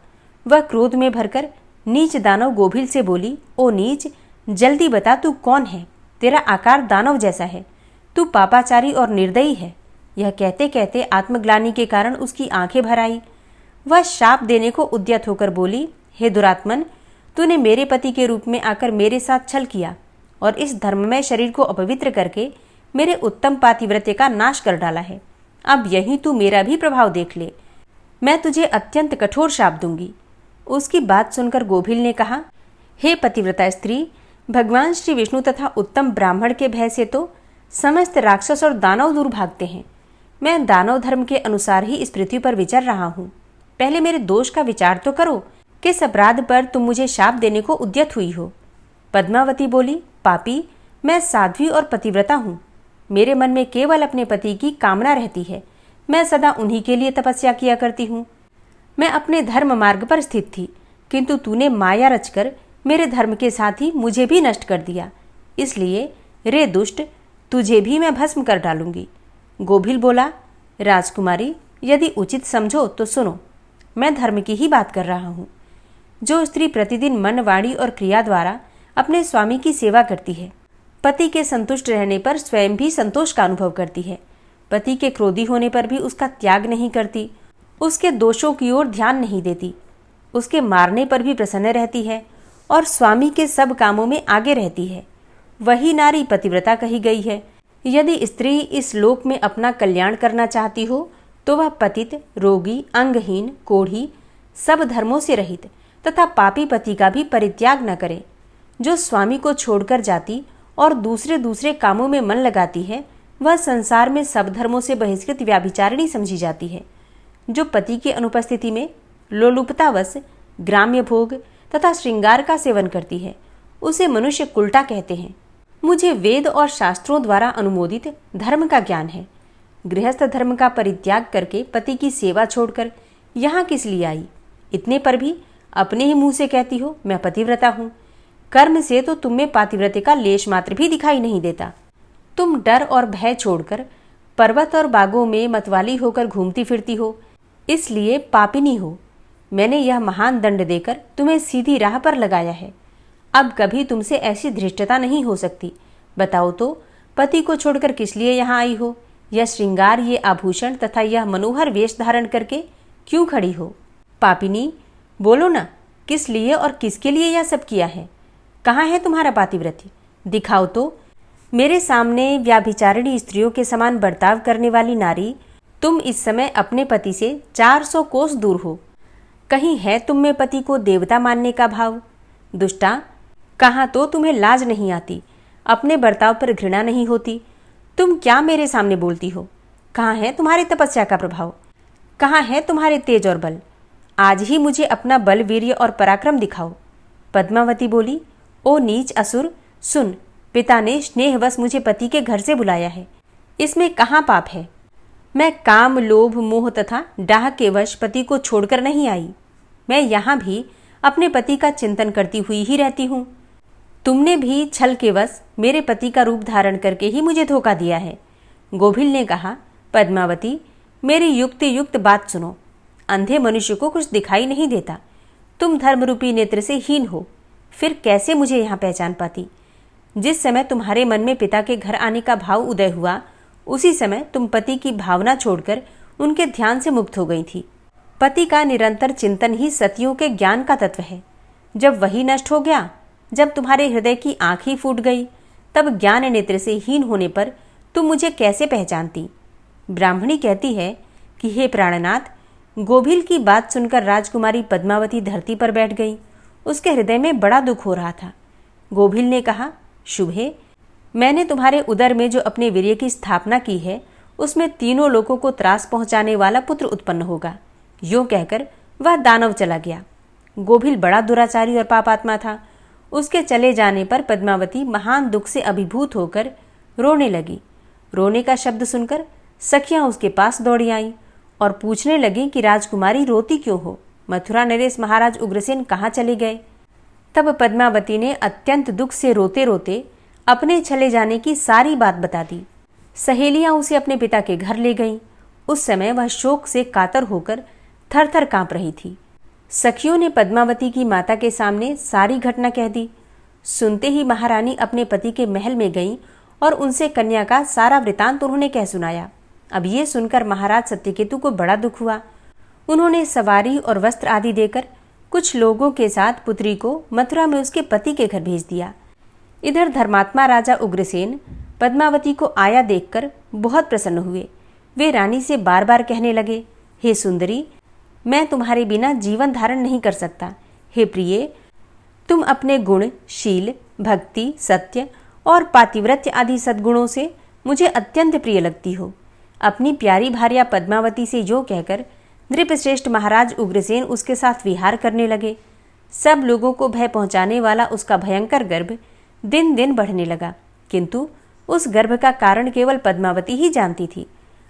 वह क्रोध में भरकर नीच दानव गोभिल से बोली, ओ नीच, जल्दी बता तू कौन है? तेरा आकार दानव जैसा है, तू पापाचारी और निर्दयी है। यह कहते कहते आत्मग्लानि के कारण उसकी आंखें भर आई। वह शाप देने को उद्यत होकर बोली, हे दुरात्मन, तूने मेरे पति के रूप में आकर मेरे साथ छल किया और इस धर्ममय शरीर को अपवित्र करके मेरे उत्तम पातिव्रत्य का नाश कर डाला है। अब यहीं तू मेरा भी प्रभाव देख ले, मैं तुझे अत्यंत कठोर शाप दूंगी। उसकी बात सुनकर गोभिल ने कहा, हे पतिव्रता स्त्री, भगवान श्री विष्णु तथा उत्तम ब्राह्मण के भय से तो समस्त राक्षस और दानव दूर भागते हैं। मैं दानव धर्म के अनुसार ही इस पृथ्वी पर विचर रहा हूँ। पहले मेरे दोष का विचार तो करो, किस अपराध पर तुम मुझे शाप देने को उद्यत हुई हो। पद्मावती बोली, पापी, मैं साध्वी और पतिव्रता हूँ। मेरे मन में केवल अपने पति की कामना रहती है। मैं सदा उन्हीं के लिए तपस्या किया करती हूँ। मैं अपने धर्म मार्ग पर स्थित थी, किंतु तूने माया रचकर मेरे धर्म के साथ ही मुझे भी नष्ट कर दिया। इसलिए रे दुष्ट, तुझे भी मैं भस्म कर डालूंगी। गोभिल बोला, राजकुमारी, यदि उचित समझो तो सुनो, मैं धर्म की ही बात कर रहा हूँ। जो स्त्री प्रतिदिन मन, वाणी और क्रिया द्वारा अपने स्वामी की सेवा करती है, पति के संतुष्ट रहने पर स्वयं भी संतोष का अनुभव करती है, पति के क्रोधी होने पर भी उसका त्याग नहीं करती, उसके दोषों की ओर ध्यान नहीं देती, उसके मारने पर भी प्रसन्न रहती है और स्वामी के सब कामों में आगे रहती है, वही नारी पतिव्रता कही गई है। यदि स्त्री इस लोक में अपना कल्याण करना चाहती हो तो वह पतित, रोगी, अंगहीन, कोढ़ी, सब धर्मों से रहित तथा पापी पति का भी परित्याग न करे। जो स्वामी को छोड़कर जाती और दूसरे कामों में मन लगाती है, वह संसार में सब धर्मों से बहिष्कृत व्याभिचारिणी समझी जाती है। जो पति की अनुपस्थिति में लोलुपतावश ग्राम्य भोग तथा श्रृंगार का सेवन करती है, उसे मनुष्य कुलटा कहते हैं। मुझे वेद और शास्त्रों द्वारा अनुमोदित धर्म का ज्ञान है। गृहस्थ धर्म का परित्याग करके पति की सेवा छोड़कर यहाँ किस लिए आई? इतने पर भी अपने ही मुंह से कहती हो मैं पतिव्रता हूँ। कर्म से तो तुम में पातिव्रत्य का लेश मात्र भी दिखाई नहीं देता। तुम डर और भय छोड़कर पर्वत और बागों में मतवाली होकर घूमती फिरती हो, इसलिए पापिनी हो। मैंने यह महान दंड देकर तुम्हें सीधी राह पर लगाया है। अब कभी तुमसे ऐसी धृष्टता नहीं हो सकती। बताओ तो, पति को छोड़कर किस लिए यहाँ आई हो? यह श्रृंगार, ये आभूषण तथा यह मनोहर वेश धारण करके क्यों खड़ी हो? पापिनी, बोलो ना, किस लिए और किसके लिए यह सब किया है? कहाँ है तुम्हारा पातिव्रत्य? दिखाओ तो। मेरे सामने व्याभिचारिणी स्त्रियों के समान बर्ताव करने वाली नारी, तुम इस समय अपने पति से 400 कोस दूर हो। कहीं है तुम में पति को देवता मानने का भाव? दुष्टा, कहाँ तो तुम्हें लाज नहीं आती, अपने बर्ताव पर घृणा नहीं होती। तुम क्या मेरे सामने बोलती हो? कहाँ है तुम्हारी तपस्या का प्रभाव? कहाँ है तुम्हारे तेज और बल? आज ही मुझे अपना बल, वीर्य और पराक्रम दिखाओ। पद्मावती बोली, ओ नीच असुर, सुन, पिता ने स्नेहवश मुझे पति के घर से बुलाया है। इसमें कहाँ पाप है? मैं काम, लोभ, मोह तथा डाह के वश पति को छोड़कर नहीं आई। मैं यहाँ भी अपने पति का चिंतन करती हुई ही रहती हूँ। तुमने भी छल के वश मेरे पति का रूप धारण करके ही मुझे धोखा दिया है। गोभिल ने कहा, पद्मावती, मेरी युक्ति युक्त बात सुनो। अंधे मनुष्य को कुछ दिखाई नहीं देता। तुम धर्मरूपी नेत्र से हीन हो, फिर कैसे मुझे यहाँ पहचान पाती? जिस समय तुम्हारे मन में पिता के घर आने का भाव उदय हुआ, उसी समय तुम पति की भावना छोड़कर उनके ध्यान से मुक्त हो गई थी। पति का निरंतर चिंतन ही सतियों के ज्ञान का तत्व है। जब वही नष्ट हो गया, जब तुम्हारे हृदय की आंख ही फूट गई, तब ज्ञान नेत्र से हीन होने पर तुम मुझे कैसे पहचानती? ब्राह्मणी कहती है कि हे प्राणनाथ, गोभिल की बात सुनकर राजकुमारी पद्मावती धरती पर बैठ गई। उसके हृदय में बड़ा दुख हो रहा था। गोभिल ने कहा, शुभे, मैंने तुम्हारे उदर में जो अपने वीर्य की स्थापना की है, उसमें तीनों लोगों को त्रास पहुंचाने वाला पुत्र उत्पन्न होगा। यूं कहकर वह दानव चला गया। गोभिल बड़ा दुराचारी और पापात्मा था। उसके चले जाने पर पद्मावती महान दुख से अभिभूत होकर रोने लगी। रोने का शब्द सुनकर सखियां उसके पास दौड़ी आईं और पूछने लगी कि राजकुमारी रोती क्यों हो? मथुरा नरेश महाराज उग्रसेन कहाँ चले गए? तब पद्मावती ने अत्यंत दुख से रोते रोते अपने चले जाने की सारी बात बता दी। सहेलियां उसे अपने पिता के घर ले गईं। उस समय वह शोक से कातर होकर थर थर कांप रही थी। सखियों ने पद्मावती की माता के सामने सारी घटना कह दी। सुनते ही महारानी अपने पति के महल में गईं और उनसे कन्या का सारा वृतांत उन्होंने कह सुनाया। अब ये सुनकर महाराज सत्यकेतु को बड़ा दुख हुआ। उन्होंने सवारी और वस्त्र आदि देकर कुछ लोगों के साथ पुत्री को मथुरा में उसके पति के घर भेज दिया। इधर धर्मात्मा राजा उग्रसेन पद्मावती को आया देखकर बहुत प्रसन्न हुए। वे रानी से बार बार कहने लगे, हे सुंदरी, मैं तुम्हारे बिना जीवन धारण नहीं कर सकता। हे प्रिय, तुम अपने गुण, शील, भक्ति, सत्य और पातिव्रत्य आदि सद्गुणों से मुझे अत्यंत प्रिय लगती हो। अपनी प्यारी भार्या पद्मावती से जो कहकर नृपश्रेष्ठ महाराज उग्रसेन उसके साथ विहार करने लगे। सब लोगों को भय पहुंचाने वाला उसका भयंकर गर्भ दिन दिन बढ़ने लगा, किंतु उस गर्भ का कारण केवल पद्मावती ही जानती थी।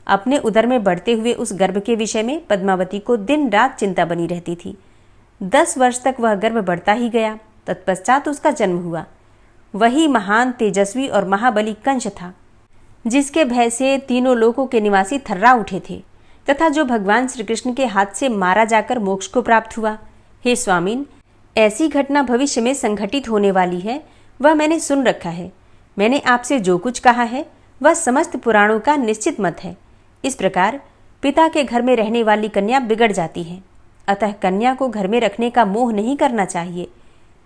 अपने उदर में बढ़ते हुए उस गर्भ के विषय में पद्मावती को दिन रात चिंता बनी रहती थी। 10 वर्ष तक वह गर्भ बढ़ता ही गया। तत्पश्चात उसका जन्म हुआ। वही महान तेजस्वी और महाबली कंस था, जिसके भय से तीनों लोकों के निवासी थर्रा उठे थे तथा जो भगवान श्री कृष्ण के हाथ से मारा जाकर मोक्ष को प्राप्त हुआ। हे स्वामिन, ऐसी घटना भविष्य में संघटित होने वाली है, वह मैंने सुन रखा है। मैंने आपसे जो कुछ कहा है वह समस्त पुराणों का निश्चित मत है। इस प्रकार पिता के घर में रहने वाली कन्या बिगड़ जाती है। अतः कन्या को घर में रखने का मोह नहीं करना चाहिए।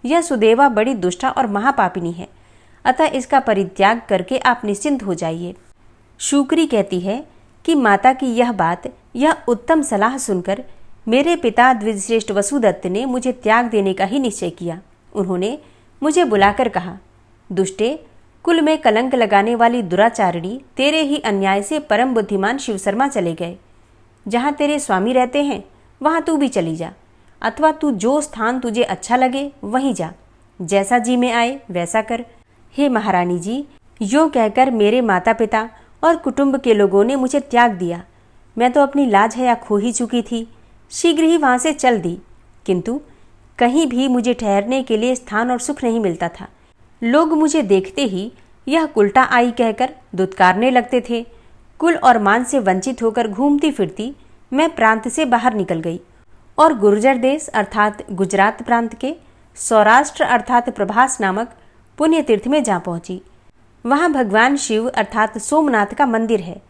यह सुदेवा बड़ी दुष्टा और महापापिनी है, अतः इसका परित्याग करके आप निश्चिंत हो जाइए। शुक्री कहती है कि माता की यह बात, यह उत्तम सलाह सुनकर मेरे पिता द्विजश्रेष्ठ वसुदत्त ने मुझे त्याग देने का ही निश्चय किया। उन्होंने मुझे बुलाकर कहा, दुष्टे, कुल में कलंक लगाने वाली दुराचारिणी तेरे ही अन्याय से परम बुद्धिमान शिवशर्मा चले गए। जहाँ तेरे स्वामी रहते हैं वहाँ तू भी चली जा, अथवा तू जो स्थान तुझे अच्छा लगे वहीं जा। जैसा जी में आए वैसा कर। हे महारानी जी, यूँ कहकर मेरे माता पिता और कुटुंब के लोगों ने मुझे त्याग दिया। मैं तो अपनी लाज हया खो ही चुकी थी। शीघ्र ही वहाँ से चल दी, किंतु कहीं भी मुझे ठहरने के लिए स्थान और सुख नहीं मिलता था। लोग मुझे देखते ही यह कुलटा आई कहकर दुत्कारने लगते थे। कुल और मान से वंचित होकर घूमती फिरती मैं प्रांत से बाहर निकल गई और गुर्जर देश अर्थात गुजरात प्रांत के सौराष्ट्र अर्थात प्रभास नामक पुण्य तीर्थ में जा पहुंची। वहां भगवान शिव अर्थात सोमनाथ का मंदिर है।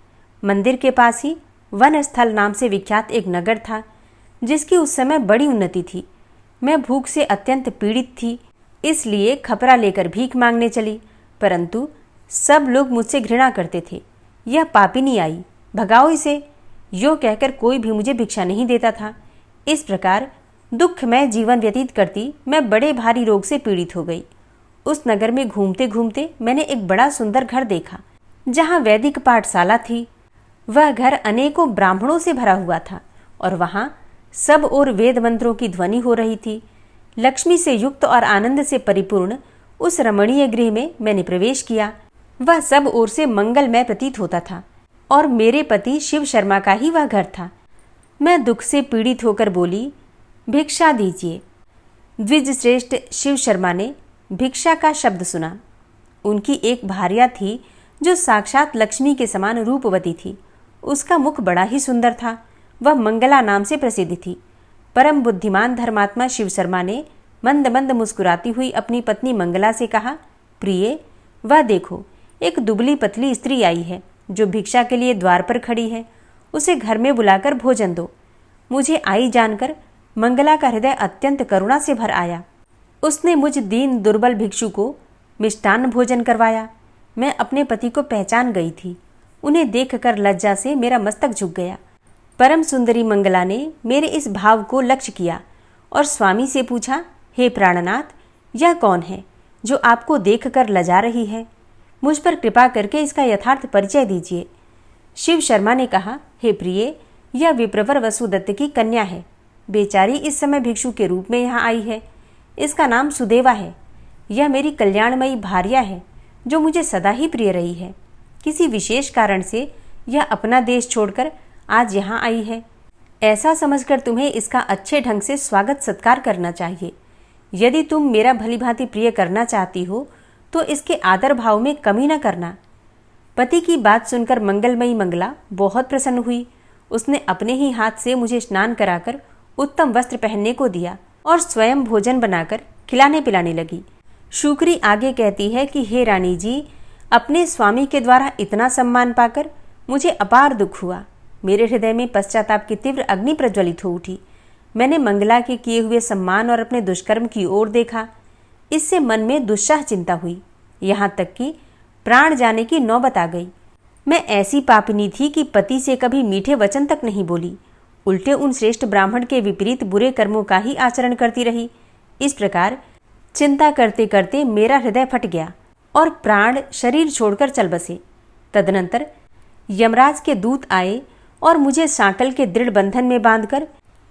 मंदिर के पास ही वन स्थल नाम से विख्यात एक नगर था, जिसकी उस समय बड़ी उन्नति थी। मैं भूख से अत्यंत पीड़ित थी, इसलिए खपरा लेकर भीख मांगने चली, परंतु सब लोग मुझसे घृणा करते थे। यह पापिनी आई, भगाओ इसे, यूँ कहकर कोई भी मुझे भिक्षा नहीं देता था। इस प्रकार दुखमय जीवन व्यतीत करती मैं बड़े भारी रोग से पीड़ित हो गई। उस नगर में घूमते घूमते मैंने एक बड़ा सुंदर घर देखा, जहाँ वैदिक पाठशाला थी। वह घर अनेकों ब्राह्मणों से भरा हुआ था और वहाँ सब ओर वेद मंत्रों की ध्वनि हो रही थी। लक्ष्मी से युक्त और आनंद से परिपूर्ण उस रमणीय गृह में मैंने प्रवेश किया। वह सब ओर से मंगलमय प्रतीत होता था और मेरे पति शिव शर्मा का ही वह घर था। मैं दुख से पीड़ित होकर बोली, भिक्षा दीजिए। द्विज श्रेष्ठ शिव शर्मा ने भिक्षा का शब्द सुना। उनकी एक भार्या थी जो साक्षात लक्ष्मी के समान रूपवती थी। उसका मुख बड़ा ही सुंदर था। वह मंगला नाम से प्रसिद्ध थी। परम बुद्धिमान धर्मात्मा शिव शर्मा ने मंद मंद मुस्कुराती हुई अपनी पत्नी मंगला से कहा, प्रिय, वह देखो, एक दुबली पतली स्त्री आई है जो भिक्षा के लिए द्वार पर खड़ी है। उसे घर में बुलाकर भोजन दो। मुझे आई जानकर मंगला का हृदय अत्यंत करुणा से भर आया। उसने मुझ दीन दुर्बल भिक्षु को मिष्टान्न भोजन करवाया। मैं अपने पति को पहचान गई थी। उन्हें देखकर लज्जा से मेरा मस्तक झुक गया। परम सुंदरी मंगला ने मेरे इस भाव को लक्ष्य किया और स्वामी से पूछा, हे प्राणनाथ, यह कौन है जो आपको देखकर लजा रही है? मुझ पर कृपा करके इसका यथार्थ परिचय दीजिए। शिव शर्मा ने कहा, हे प्रिय, यह विप्रवर वसुदत्त की कन्या है। बेचारी इस समय भिक्षु के रूप में यहाँ आई है। इसका नाम सुदेवा है। यह मेरी कल्याणमयी भार्या है जो मुझे सदा ही प्रिय रही है। किसी विशेष कारण से यह अपना देश छोड़कर आज यहाँ आई है। ऐसा समझकर तुम्हें इसका अच्छे ढंग से स्वागत सत्कार करना चाहिए। यदि तुम मेरा भलीभांति प्रिय करना चाहती हो तो इसके आदर भाव में कमी न करना। पति की बात सुनकर मंगलमयी मंगला बहुत प्रसन्न हुई। उसने अपने ही हाथ से मुझे स्नान कराकर उत्तम वस्त्र पहनने को दिया और स्वयं भोजन बनाकर खिलाने पिलाने लगी। शुक्री आगे कहती है कि हे रानी जी, अपने स्वामी के द्वारा इतना सम्मान पाकर मुझे अपार दुख हुआ। मेरे हृदय में पश्चाताप की तीव्र अग्नि प्रज्वलित हो उठी। मैंने मंगला के किए हुए सम्मान और अपने दुष्कर्म की ओर देखा। इससे मन में दुस्साह चिंता हुई, यहाँ तक कि प्राण जाने की नौबत आ गई। मैं ऐसी पापिनी थी कि पति से कभी मीठे वचन तक नहीं बोली, उल्टे उन श्रेष्ठ ब्राह्मण के विपरीत बुरे कर्मों का ही आचरण करती रही। इस प्रकार चिंता करते करते मेरा हृदय फट गया और प्राण शरीर छोड़कर चल बसे। तदनंतर यमराज के दूत आए और मुझे सांकल के दृढ़ बंधन में बांधकर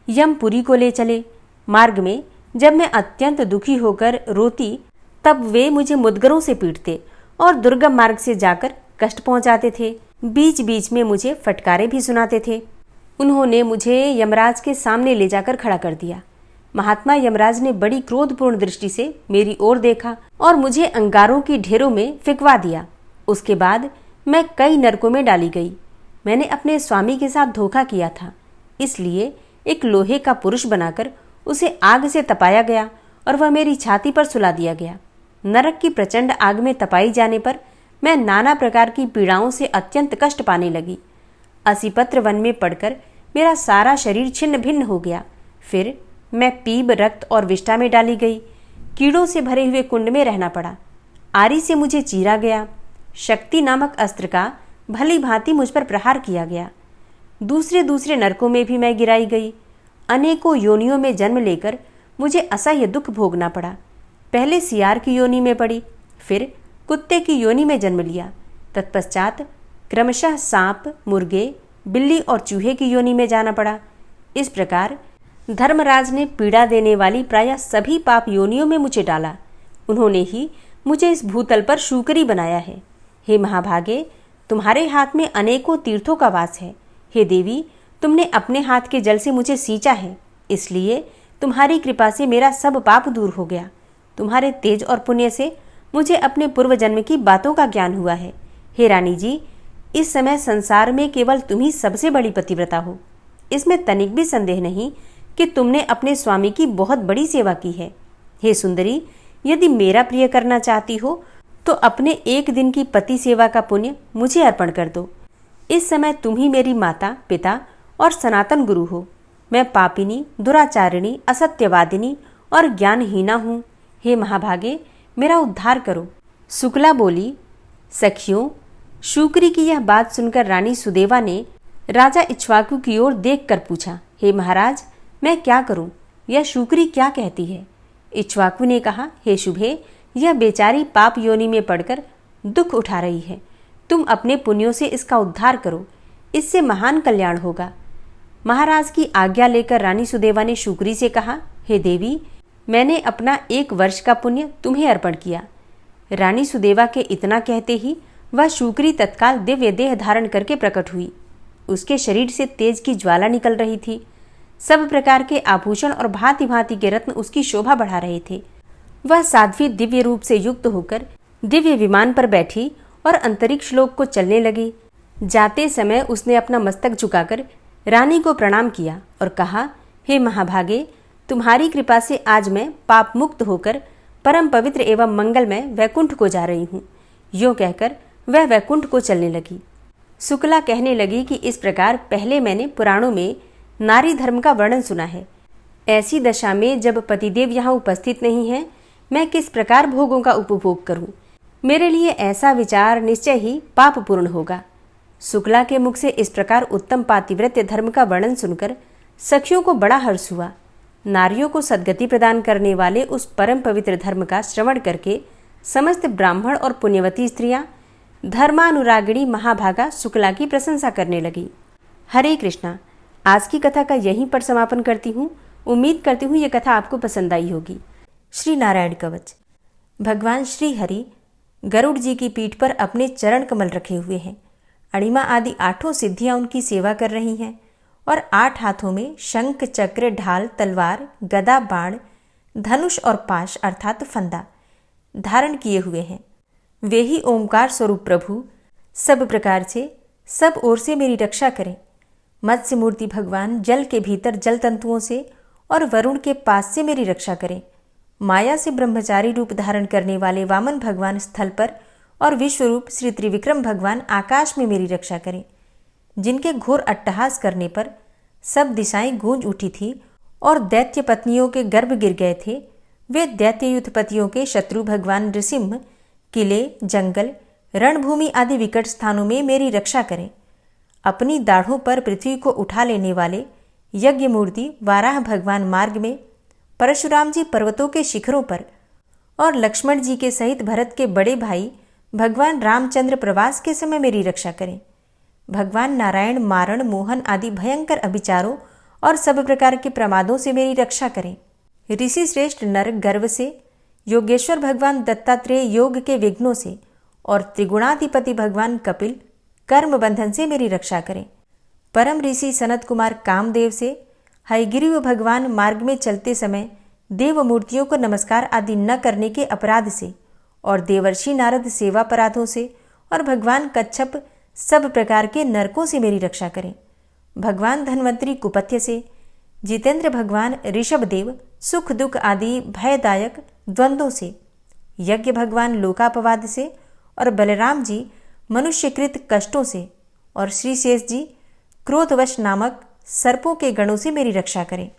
यमपुरी को ले चले। मार्ग में जब मैं अत्यंत दुखी होकर रोती, तब वे मुझे मुद्गरों से पीटते और दुर्गम मार्ग से जाकर कष्ट पहुंचाते थे। बीच बीच में मुझे फटकारे भी सुनाते थे। उन्होंने मुझे यमराज के सामने ले जाकर खड़ा कर दिया। महात्मा यमराज ने बड़ी क्रोधपूर्ण दृष्टि से मेरी ओर देखा और मुझे अंगारों की ढेरों में फिकवा दिया। उसके बाद मैं कई नरकों में डाली गई। मैंने अपने स्वामी के साथ धोखा किया था, इसलिए एक लोहे का पुरुष बनाकर उसे आग से तपाया गया और वह मेरी छाती पर सुला दिया गया। नरक की प्रचंड आग में तपाई जाने पर मैं नाना प्रकार की पीड़ाओं से अत्यंत कष्ट पाने लगी। असीपत्र वन में पड़कर मेरा सारा शरीर छिन्न भिन्न हो गया। फिर मैं पीप, रक्त और विष्ठा में डाली गई। कीड़ों से भरे हुए कुंड में रहना पड़ा। आरी से मुझे चीरा गया। शक्ति नामक अस्त्र का भली भांति मुझ पर प्रहार किया गया। दूसरे दूसरे नरकों में भी मैं गिराई गई। अनेकों योनियों में जन्म लेकर मुझे असह्य दुख भोगना पड़ा। पहले सियार की योनि में पड़ी, फिर कुत्ते की योनि में जन्म लिया। तत्पश्चात क्रमशः सांप, मुर्गे, बिल्ली और चूहे की योनि में जाना पड़ा। इस प्रकार धर्मराज ने पीड़ा देने वाली प्रायः सभी पाप योनियों में मुझे डाला। उन्होंने ही मुझे इस भूतल पर शूकरी बनाया है। हे महाभागे, तुम्हारे हाथ में अनेकों तीर्थों का वास है। हे देवी, तुमने अपने हाथ के जल से मुझे सींचा है, इसलिए तुम्हारी कृपा से मेरा सब पाप दूर हो गया। तुम्हारे तेज और पुण्य से मुझे अपने पूर्व जन्म की बातों का ज्ञान हुआ है। हे रानी जी, इस समय संसार में केवल तुम ही सबसे बड़ी पतिव्रता हो। इसमें तनिक भी संदेह नहीं कि तुमने अपने स्वामी की बहुत बड़ी सेवा की है। हे सुंदरी, यदि मेरा प्रिय करना चाहती हो तो अपने एक दिन की पति सेवा का पुण्य मुझे अर्पण कर दो। इस समय तुम ही मेरी माता, पिता और सनातन गुरु हो। मैं पापिनी, दुराचारिणी, असत्यवादिनी और ज्ञानहीना हूँ। हे महाभागे, मेरा उद्धार करो। शुक्ला बोली, सखियों, शुक्री की यह बात सुनकर रानी सुदेवा ने राजा इक्ष्वाकु की ओर देखकर पूछा, हे महाराज, मैं क्या करूं? यह शुक्री क्या कहती है? इक्ष्वाकु ने कहा, हे शुभे, यह बेचारी पाप योनि में पड़कर दुख उठा रही है। तुम अपने पुण्यों से इसका उद्धार करो, इससे महान कल्याण होगा। महाराज की आज्ञा लेकर रानी सुदेवा ने शुक्री से कहा, हे देवी, मैंने अपना 1 वर्ष का पुण्य तुम्हें अर्पण किया। रानी सुदेवा के इतना कहते ही वह शुक्री तत्काल दिव्य देह धारण करके प्रकट हुई। उसके शरीर से तेज की ज्वाला निकल रही थी। सब प्रकार के आभूषण और भांति भांति के रत्न उसकी शोभा बढ़ा रहे थे। वह साध्वी दिव्य रूप से युक्त होकर दिव्य विमान पर बैठी और अंतरिक्ष लोक को चलने लगी। जाते समय उसने अपना मस्तक झुकाकर रानी को प्रणाम किया और कहा, हे महाभागे, तुम्हारी कृपा से आज मैं पाप मुक्त होकर परम पवित्र एवं मंगलमय वैकुंठ को जा रही हूँ। यूँ कहकर वह वैकुंठ को चलने लगी। शुक्ला कहने लगी कि इस प्रकार पहले मैंने पुराणों में नारी धर्म का वर्णन सुना है। ऐसी दशा में जब पतिदेव यहाँ उपस्थित नहीं है, मैं किस प्रकार भोगों का उपभोग करूं? मेरे लिए ऐसा विचार निश्चय ही पापपूर्ण होगा। शुक्ला के मुख से इस प्रकार उत्तम पातिव्रत्य धर्म का वर्णन सुनकर सखियों को बड़ा हर्ष हुआ। नारियों को सद्गति प्रदान करने वाले उस परम पवित्र धर्म का श्रवण करके समस्त ब्राह्मण और पुण्यवती स्त्रियां धर्मानुरागिणी महाभागा शुक्ला की प्रशंसा करने लगी। हरे कृष्णा। आज की कथा का यहीं पर समापन करती हूँ। उम्मीद करती हूँ ये कथा आपको पसंद आई होगी। श्री नारायण कवच। भगवान श्री हरि गरुड़ जी की पीठ पर अपने चरण कमल रखे हुए हैं। अणिमा आदि 8 सिद्धियां उनकी सेवा कर रही हैं और 8 हाथों में शंख, चक्र, ढाल, तलवार, गदा, बाण, धनुष और पाश अर्थात फंदा धारण किए हुए हैं। वे ही ओंकार स्वरूप प्रभु सब प्रकार से सब ओर से मेरी रक्षा करें। मत्स्य मूर्ति भगवान जल के भीतर जल तंतुओं से और वरुण के पास से मेरी रक्षा करें। माया से ब्रह्मचारी रूप धारण करने वाले वामन भगवान स्थल पर और विश्वरूप श्री त्रिविक्रम भगवान आकाश में मेरी रक्षा करें। जिनके घोर अट्टहास करने पर सब दिशाएं गूंज उठी थी और दैत्य पत्नियों के गर्भ गिर गए थे, वे दैत्ययुत पतियों के शत्रु भगवान नृसिंह किले, जंगल, रणभूमि आदि विकट स्थानों में मेरी रक्षा करें। अपनी दाढ़ों पर पृथ्वी को उठा लेने वाले यज्ञ मूर्ति वाराह भगवान मार्ग में, परशुराम जी पर्वतों के शिखरों पर और लक्ष्मण जी के सहित भरत के बड़े भाई भगवान रामचंद्र प्रवास के समय मेरी रक्षा करें। भगवान नारायण मारण, मोहन आदि भयंकर अभिचारों और सब प्रकार के प्रमादों से मेरी रक्षा करें। ऋषि श्रेष्ठ नर गर्व से, योगेश्वर भगवान दत्तात्रेय योग के विघ्नों से और त्रिगुणाधिपति भगवान कपिल कर्म बंधन से मेरी रक्षा करें। परम ऋषि सनत कुमार कामदेव से, हयग्रीव भगवान मार्ग में चलते समय देव मूर्तियों को नमस्कार आदि न करने के अपराध से और देवर्षि नारद सेवा अपराधों से और भगवान कच्छप सब प्रकार के नरकों से मेरी रक्षा करें। भगवान धन्वंतरी कुपथ्य से, जितेंद्र भगवान ऋषभदेव सुख दुख आदि भयदायक द्वंद्वों से, यज्ञ भगवान लोकापवाद से और बलराम जी मनुष्यकृत कष्टों से और श्री शेष जी क्रोधवश नामक सर्पों के गणों से मेरी रक्षा करें।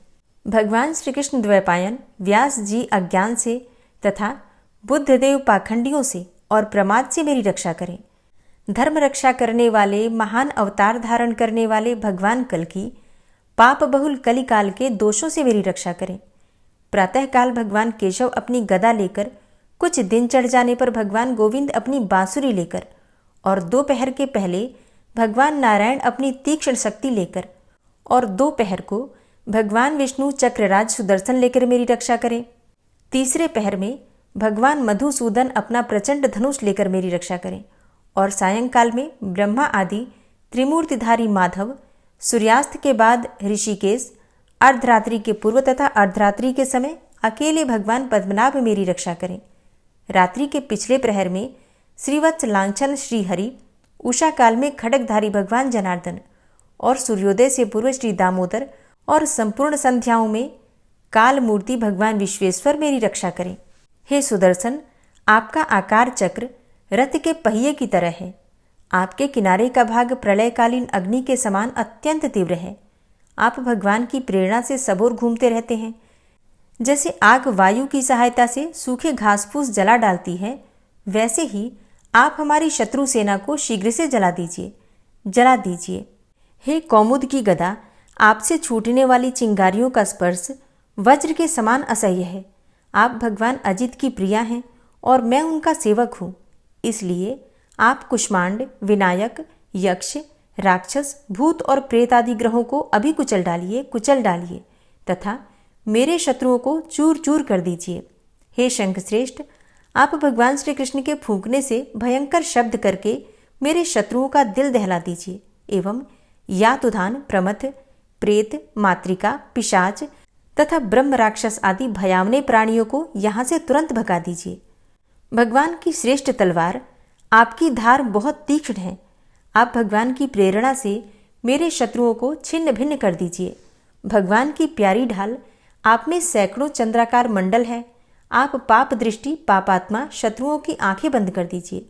भगवान श्री कृष्ण द्वैपायन व्यास जी अज्ञान से तथा बुद्धदेव पाखंडियों से और प्रमाद से मेरी रक्षा करें। धर्म रक्षा करने वाले महान अवतार धारण करने वाले भगवान कल्कि पाप बहुल कलिकाल के दोषों से मेरी रक्षा करें। प्रातःकाल भगवान केशव अपनी गदा लेकर, कुछ दिन चढ़ जाने पर भगवान गोविंद अपनी बांसुरी लेकर और दोपहर के पहले भगवान नारायण अपनी तीक्ष्ण शक्ति लेकर और दोपहर को भगवान विष्णु चक्रराज सुदर्शन लेकर मेरी रक्षा करें। तीसरे पहर में भगवान मधुसूदन अपना प्रचंड धनुष लेकर मेरी रक्षा करें और सायंकाल में ब्रह्मा आदि त्रिमूर्तिधारी माधव, सूर्यास्त के बाद ऋषिकेश, अर्धरात्रि के पूर्व तथा अर्धरात्रि के समय अकेले भगवान पद्मनाभ मेरी रक्षा करें। रात्रि के पिछले प्रहर में श्रीवत्स लांछन श्रीहरि, उषा काल में खड्गधारी भगवान जनार्दन और सूर्योदय से पूर्व श्री दामोदर और संपूर्ण संध्याओं में काल मूर्ति भगवान विश्वेश्वर मेरी रक्षा करें। हे सुदर्शन, आपका आकार चक्र रथ के पहिए की तरह है। आपके किनारे का भाग प्रलयकालीन अग्नि के समान अत्यंत तीव्र है। आप भगवान की प्रेरणा से सबोर घूमते रहते हैं। जैसे आग वायु की सहायता से सूखे घास फूस जला डालती है, वैसे ही आप हमारी शत्रु सेना को शीघ्र से जला दीजिए। हे कौमुद की गदा, आपसे छूटने वाली चिंगारियों का स्पर्श वज्र के समान असह्य है। आप भगवान अजित की प्रिया हैं और मैं उनका सेवक हूँ। इसलिए आप कुष्मांड, विनायक, यक्ष, राक्षस, भूत और प्रेत आदि ग्रहों को अभी कुचल डालिए तथा मेरे शत्रुओं को चूर चूर कर दीजिए। हे शंखश्रेष्ठ, आप भगवान श्री कृष्ण के फूंकने से भयंकर शब्द करके मेरे शत्रुओं का दिल दहला दीजिए एवं यातुधान, प्रमथ, प्रेत, मातृका, पिशाच तथा ब्रह्म राक्षस आदि भयावने प्राणियों को यहाँ से तुरंत भगा दीजिए। भगवान की श्रेष्ठ तलवार, आपकी धार बहुत तीक्ष्ण है। आप भगवान की प्रेरणा से मेरे शत्रुओं को छिन्न भिन्न कर दीजिए। भगवान की प्यारी ढाल आप में सैकड़ों चंद्राकार मंडल है। आप पाप दृष्टि पापात्मा शत्रुओं की आंखें बंद कर दीजिए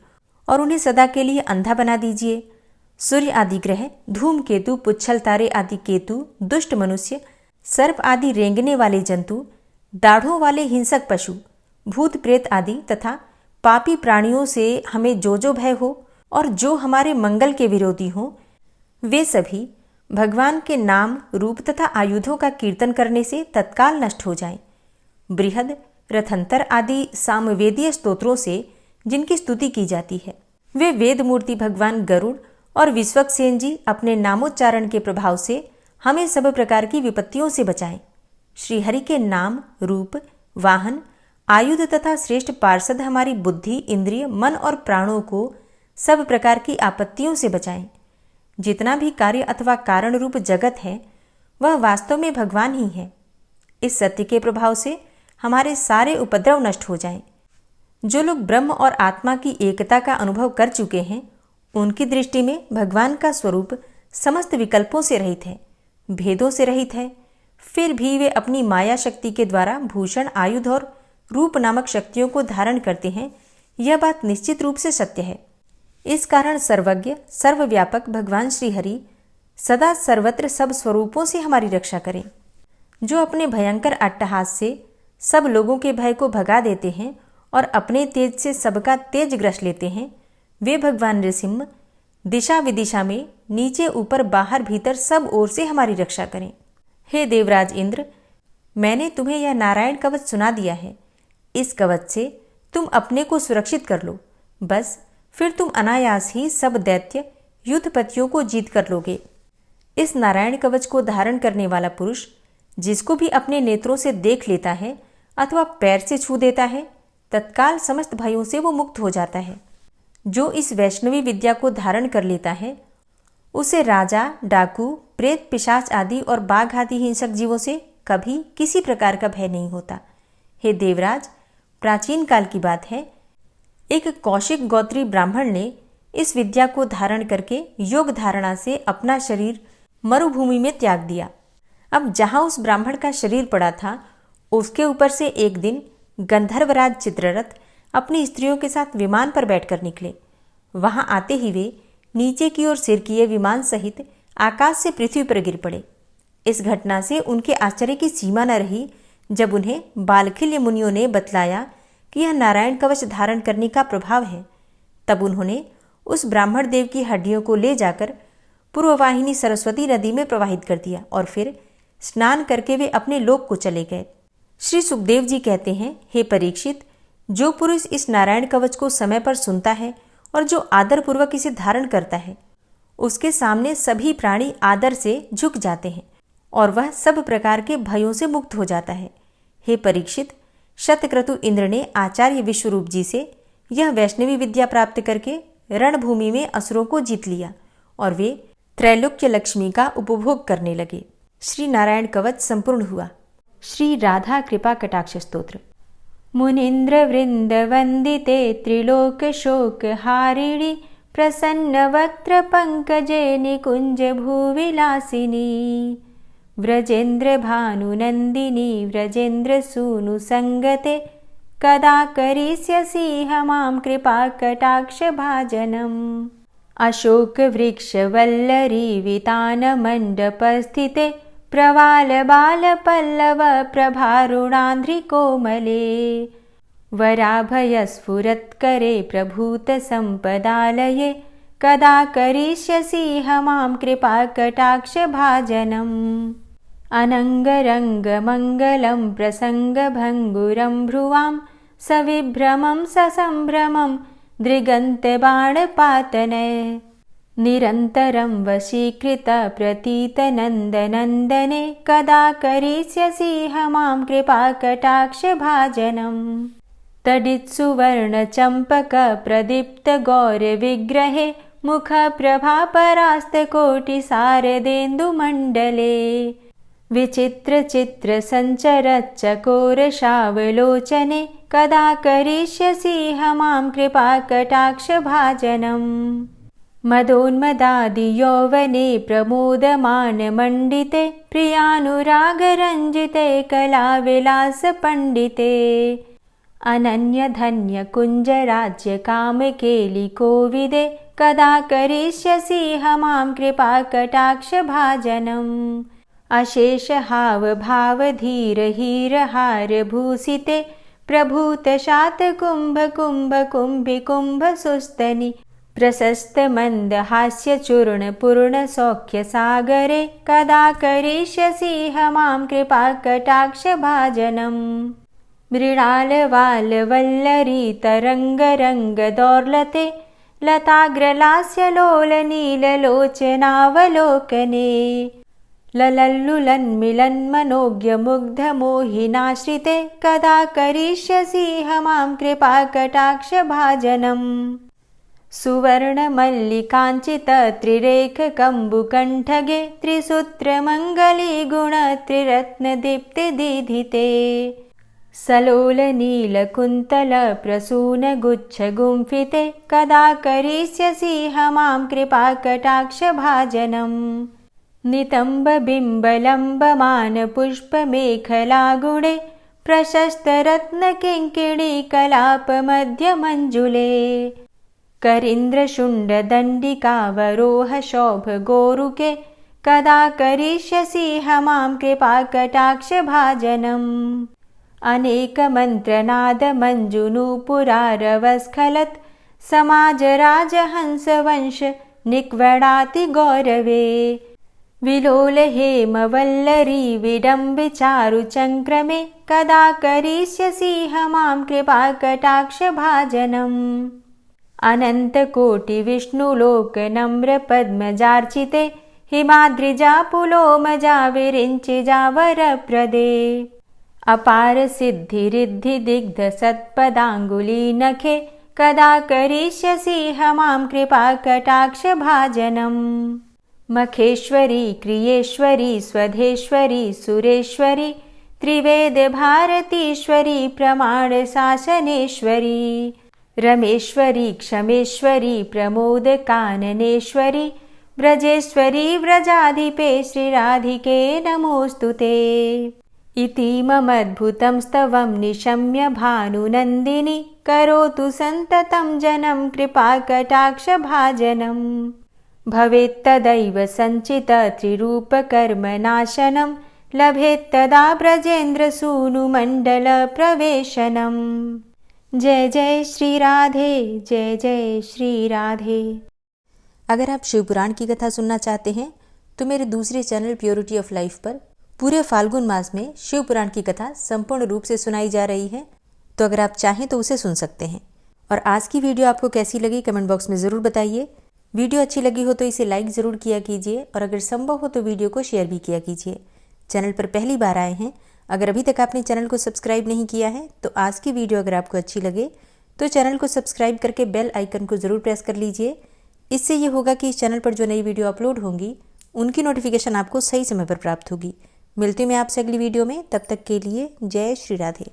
और उन्हें सदा के लिए अंधा बना दीजिए। सूर्य आदि ग्रह, धूमकेतु, पुच्छल तारे आदि केतु, दुष्ट मनुष्य, सर्प आदि रेंगने वाले जंतु, दाढ़ों वाले हिंसक पशु, भूत प्रेत आदि तथा पापी प्राणियों से हमें जो भय हो और जो हमारे मंगल के विरोधी हों, वे सभी भगवान के नाम, रूप तथा आयुधों का कीर्तन करने से तत्काल नष्ट हो जाएं। बृहद, रथंतर आदि सामवेदीय स्तोत्रों से जिनकी स्तुति की जाती है, वे वेद मूर्ति भगवान गरुड़ और विश्वक्सेन जी अपने नामोच्चारण के प्रभाव से हमें सब प्रकार की विपत्तियों से बचाएं। श्रीहरि के नाम, रूप, वाहन, आयुध तथा श्रेष्ठ पार्षद हमारी बुद्धि, इंद्रिय, मन और प्राणों को सब प्रकार की आपत्तियों से बचाएं। जितना भी कार्य अथवा कारण रूप जगत है वह वास्तव में भगवान ही है। इस सत्य के प्रभाव से हमारे सारे उपद्रव नष्ट हो जाएं। जो लोग ब्रह्म और आत्मा की एकता का अनुभव कर चुके हैं, उनकी दृष्टि में भगवान का स्वरूप समस्त विकल्पों से रहित है, भेदों से रहित है। फिर भी वे अपनी माया शक्ति के द्वारा भूषण, आयुध और रूप नामक शक्तियों को धारण करते हैं। यह बात निश्चित रूप से सत्य है। इस कारण सर्वज्ञ, सर्वव्यापक भगवान श्री हरि सदा सर्वत्र सब स्वरूपों से हमारी रक्षा करें। जो अपने भयंकर अट्टहास से सब लोगों के भय को भगा देते हैं और अपने तेज से सबका तेज ग्रस लेते हैं, वे भगवान नृसिंह दिशा विदिशा में नीचे ऊपर बाहर भीतर सब ओर से हमारी रक्षा करें। हे देवराज इंद्र, मैंने तुम्हें यह नारायण कवच सुना दिया है। इस कवच से तुम अपने को सुरक्षित कर लो, बस फिर तुम अनायास ही सब दैत्य युद्धपतियों को जीत कर लोगे। इस नारायण कवच को धारण करने वाला पुरुष जिसको भी अपने नेत्रों से देख लेता है अथवा पैर से छू देता है, तत्काल समस्त भयों से वो मुक्त हो जाता है। जो इस वैष्णवी विद्या को धारण कर लेता है, उसे राजा, डाकू, प्रेत, पिशाच आदि और बाघ आदि हिंसक जीवों से कभी किसी प्रकार का भय नहीं होता। हे देवराज, प्राचीन काल की बात है, एक कौशिक गोत्री ब्राह्मण ने इस विद्या को धारण करके योग धारणा से अपना शरीर मरुभूमि में त्याग दिया। अब जहां उस ब्राह्मण का शरीर पड़ा था, उसके ऊपर से एक दिन गंधर्वराज चित्ररथ अपनी स्त्रियों के साथ विमान पर बैठकर निकले। वहां आते ही वे नीचे की ओर सिर किए विमान सहित आकाश से पृथ्वी पर गिर पड़े। इस घटना से उनके आश्चर्य की सीमा न रही जब उन्हें बालखिल्य मुनियों ने बतलाया कि यह नारायण कवच धारण करने का प्रभाव है। तब उन्होंने उस ब्राह्मण देव की हड्डियों को ले जाकर पूर्ववाहिनी सरस्वती नदी में प्रवाहित कर दिया और फिर स्नान करके वे अपने लोक को चले गए। श्री सुखदेव जी कहते हैं, हे परीक्षित, जो पुरुष इस नारायण कवच को समय पर सुनता है और जो आदर पूर्वक इसे धारण करता है, उसके सामने सभी प्राणी आदर से झुक जाते हैं और वह सब प्रकार के भयों से मुक्त हो जाता है। हे परीक्षित, शतक्रतु इंद्र ने आचार्य विश्वरूप जी से यह वैष्णवी विद्या प्राप्त करके रणभूमि में असुरों को जीत लिया और वे त्रैलोक्य लक्ष्मी का उपभोग करने लगे। श्री नारायण कवच संपूर्ण हुआ। श्री राधा कृपा कटाक्ष स्तोत्र। मुनीन्द्र वृंद वंदिते त्रिलोक शोक हारिणी प्रसन्न वक्त्र पंकजे निकुंज भूविलासिनी व्रजेन्द्र भानुनंदिनी व्रजेन्द्र सूनु संगते कदा करिष्यसि मां कृपा कटाक्ष भाजनम्। अशोक वृक्ष वल्लरी वितान मंडप स्थिते प्रवाल बाल पल्लव प्रभारुणांध्रि कोमले वराभय स्फुरत्करे प्रभूत संपदालये कदा करिष्यसि मां कृपा कटाक्ष भाजनम्। अनंगरंग मंगलम प्रसंग भंगुरम भ्रुवां सविभ्रमं ससंभ्रमं दृगंत बाणपातनय निरन्तरं वशीकृत प्रतीत नंदनंदने कदा करिष्यसि मां कृपा कटाक्ष भाजनम्। तडित्सुवर्ण चंपक प्रदीप्त गौर विग्रहे मुख प्रभा परास्त कोटि शारदेन्दु मंडले विचित्र चित्र संचर चकोर शावलोचने कदा करिष्यसि मां कृपा कटाक्ष भाजनम्। मदोन्मदादि यौवने प्रमोदमानमण्डिते प्रियानुरागरञ्जिते कलाविलासपण्डिते अनन्यधन्यकुञ्जराज्यकामकेलिकोविदे कदा करिष्यसि मां कृपाकटाक्षभाजनम् अशेषहावभावधीरहीरहारभूषिते प्रभूतशातकुम्भकुम्भकुम्भिकुम्भसुस्तनि प्रशस्तमन्दहास्यचूर्णपूर्णसौख्यसागरे कदा करिष्यसि मां कृपाकटाक्षभाजनम् मृणालवालवल्लरीतरङ्गरङ्गदौर्लते लताग्रलास्यलोलनीललोचनावलोकने ललल्लुलन्मिलन्मनोज्ञमुग्धमोहिनाश्रिते कदा करिष्यसि मां कृपाकटाक्षभाजनम् सुवर्णमल्लिकाञ्चितत्रिरेखकम्बुकण्ठगे त्रिसूत्रमङ्गलीगुणत्रिरत्नदीप्तिदीधिते सलोलनीलकुन्तलप्रसूनगुच्छगुम्फिते कदा करिष्यसि मां कृपाकटाक्षभाजनम् नितम्बबिम्बलम्बमानपुष्पमेखलागुणे प्रशस्तरत्नकिङ्किणीकलापमध्यमञ्जुले करीन्द्रशुण्डदण्डिकावरोहशोभगोरुके कदा करिष्यसि मां कृपाकटाक्षभाजनम् अनेकमन्त्रनादमञ्जुनूपुरारवस्खलत् समाजराजहंसवंश निक्वडातिगौरवे विलोलहेमवल्लरी विडम्बिचारुचङ्क्रमे कदा करिष्यसि मां कृपाकटाक्षभाजनम् अनन्तकोटिविष्णुलोकनम्रपद्मजार्चिते हिमाद्रिजापुलोमजाविरिञ्चिजावरप्रदे अपारसिद्धिरिद्धिदिग्धसत्पदाङ्गुलीनखे कदा करिष्यसि मां कृपाकटाक्षभाजनम् मखेश्वरी क्रियेश्वरी स्वधेश्वरी सुरेश्वरी त्रिवेदभारतीश्वरी प्रमाणशासनेश्वरी रमेश्वरी क्षमेश्वरी प्रमोदकाननेश्वरी व्रजेश्वरी व्रजाधिपे श्रीराधिके नमोऽस्तुते इतीममद्भुतं स्तवं निशम्य भानुनन्दिनी करोतु सन्ततं जनं कृपाकटाक्षभाजनम् भवेत्तदैव सञ्चितत्रिरूपकर्मनाशनं लभेत्तदा ब्रजेन्द्रसूनुमण्डलप्रवेशनम् जय जय श्री राधे, जय जय श्री राधे। अगर आप शिवपुराण की कथा सुनना चाहते हैं तो मेरे दूसरे चैनल प्योरिटी ऑफ लाइफ पर पूरे फाल्गुन मास में शिव पुराण की कथा संपूर्ण रूप से सुनाई जा रही है, तो अगर आप चाहें तो उसे सुन सकते हैं। और आज की वीडियो आपको कैसी लगी कमेंट बॉक्स में ज़रूर बताइए। वीडियो अच्छी लगी हो तो इसे लाइक ज़रूर किया कीजिए और अगर संभव हो तो वीडियो को शेयर भी किया कीजिए। चैनल पर पहली बार आए हैं, अगर अभी तक आपने चैनल को सब्सक्राइब नहीं किया है तो आज की वीडियो अगर आपको अच्छी लगे तो चैनल को सब्सक्राइब करके बेल आइकन को ज़रूर प्रेस कर लीजिए। इससे ये होगा कि इस चैनल पर जो नई वीडियो अपलोड होंगी उनकी नोटिफिकेशन आपको सही समय पर प्राप्त होगी। मिलती हूँ मैं आपसे अगली वीडियो में, तब तक के लिए जय श्री राधे।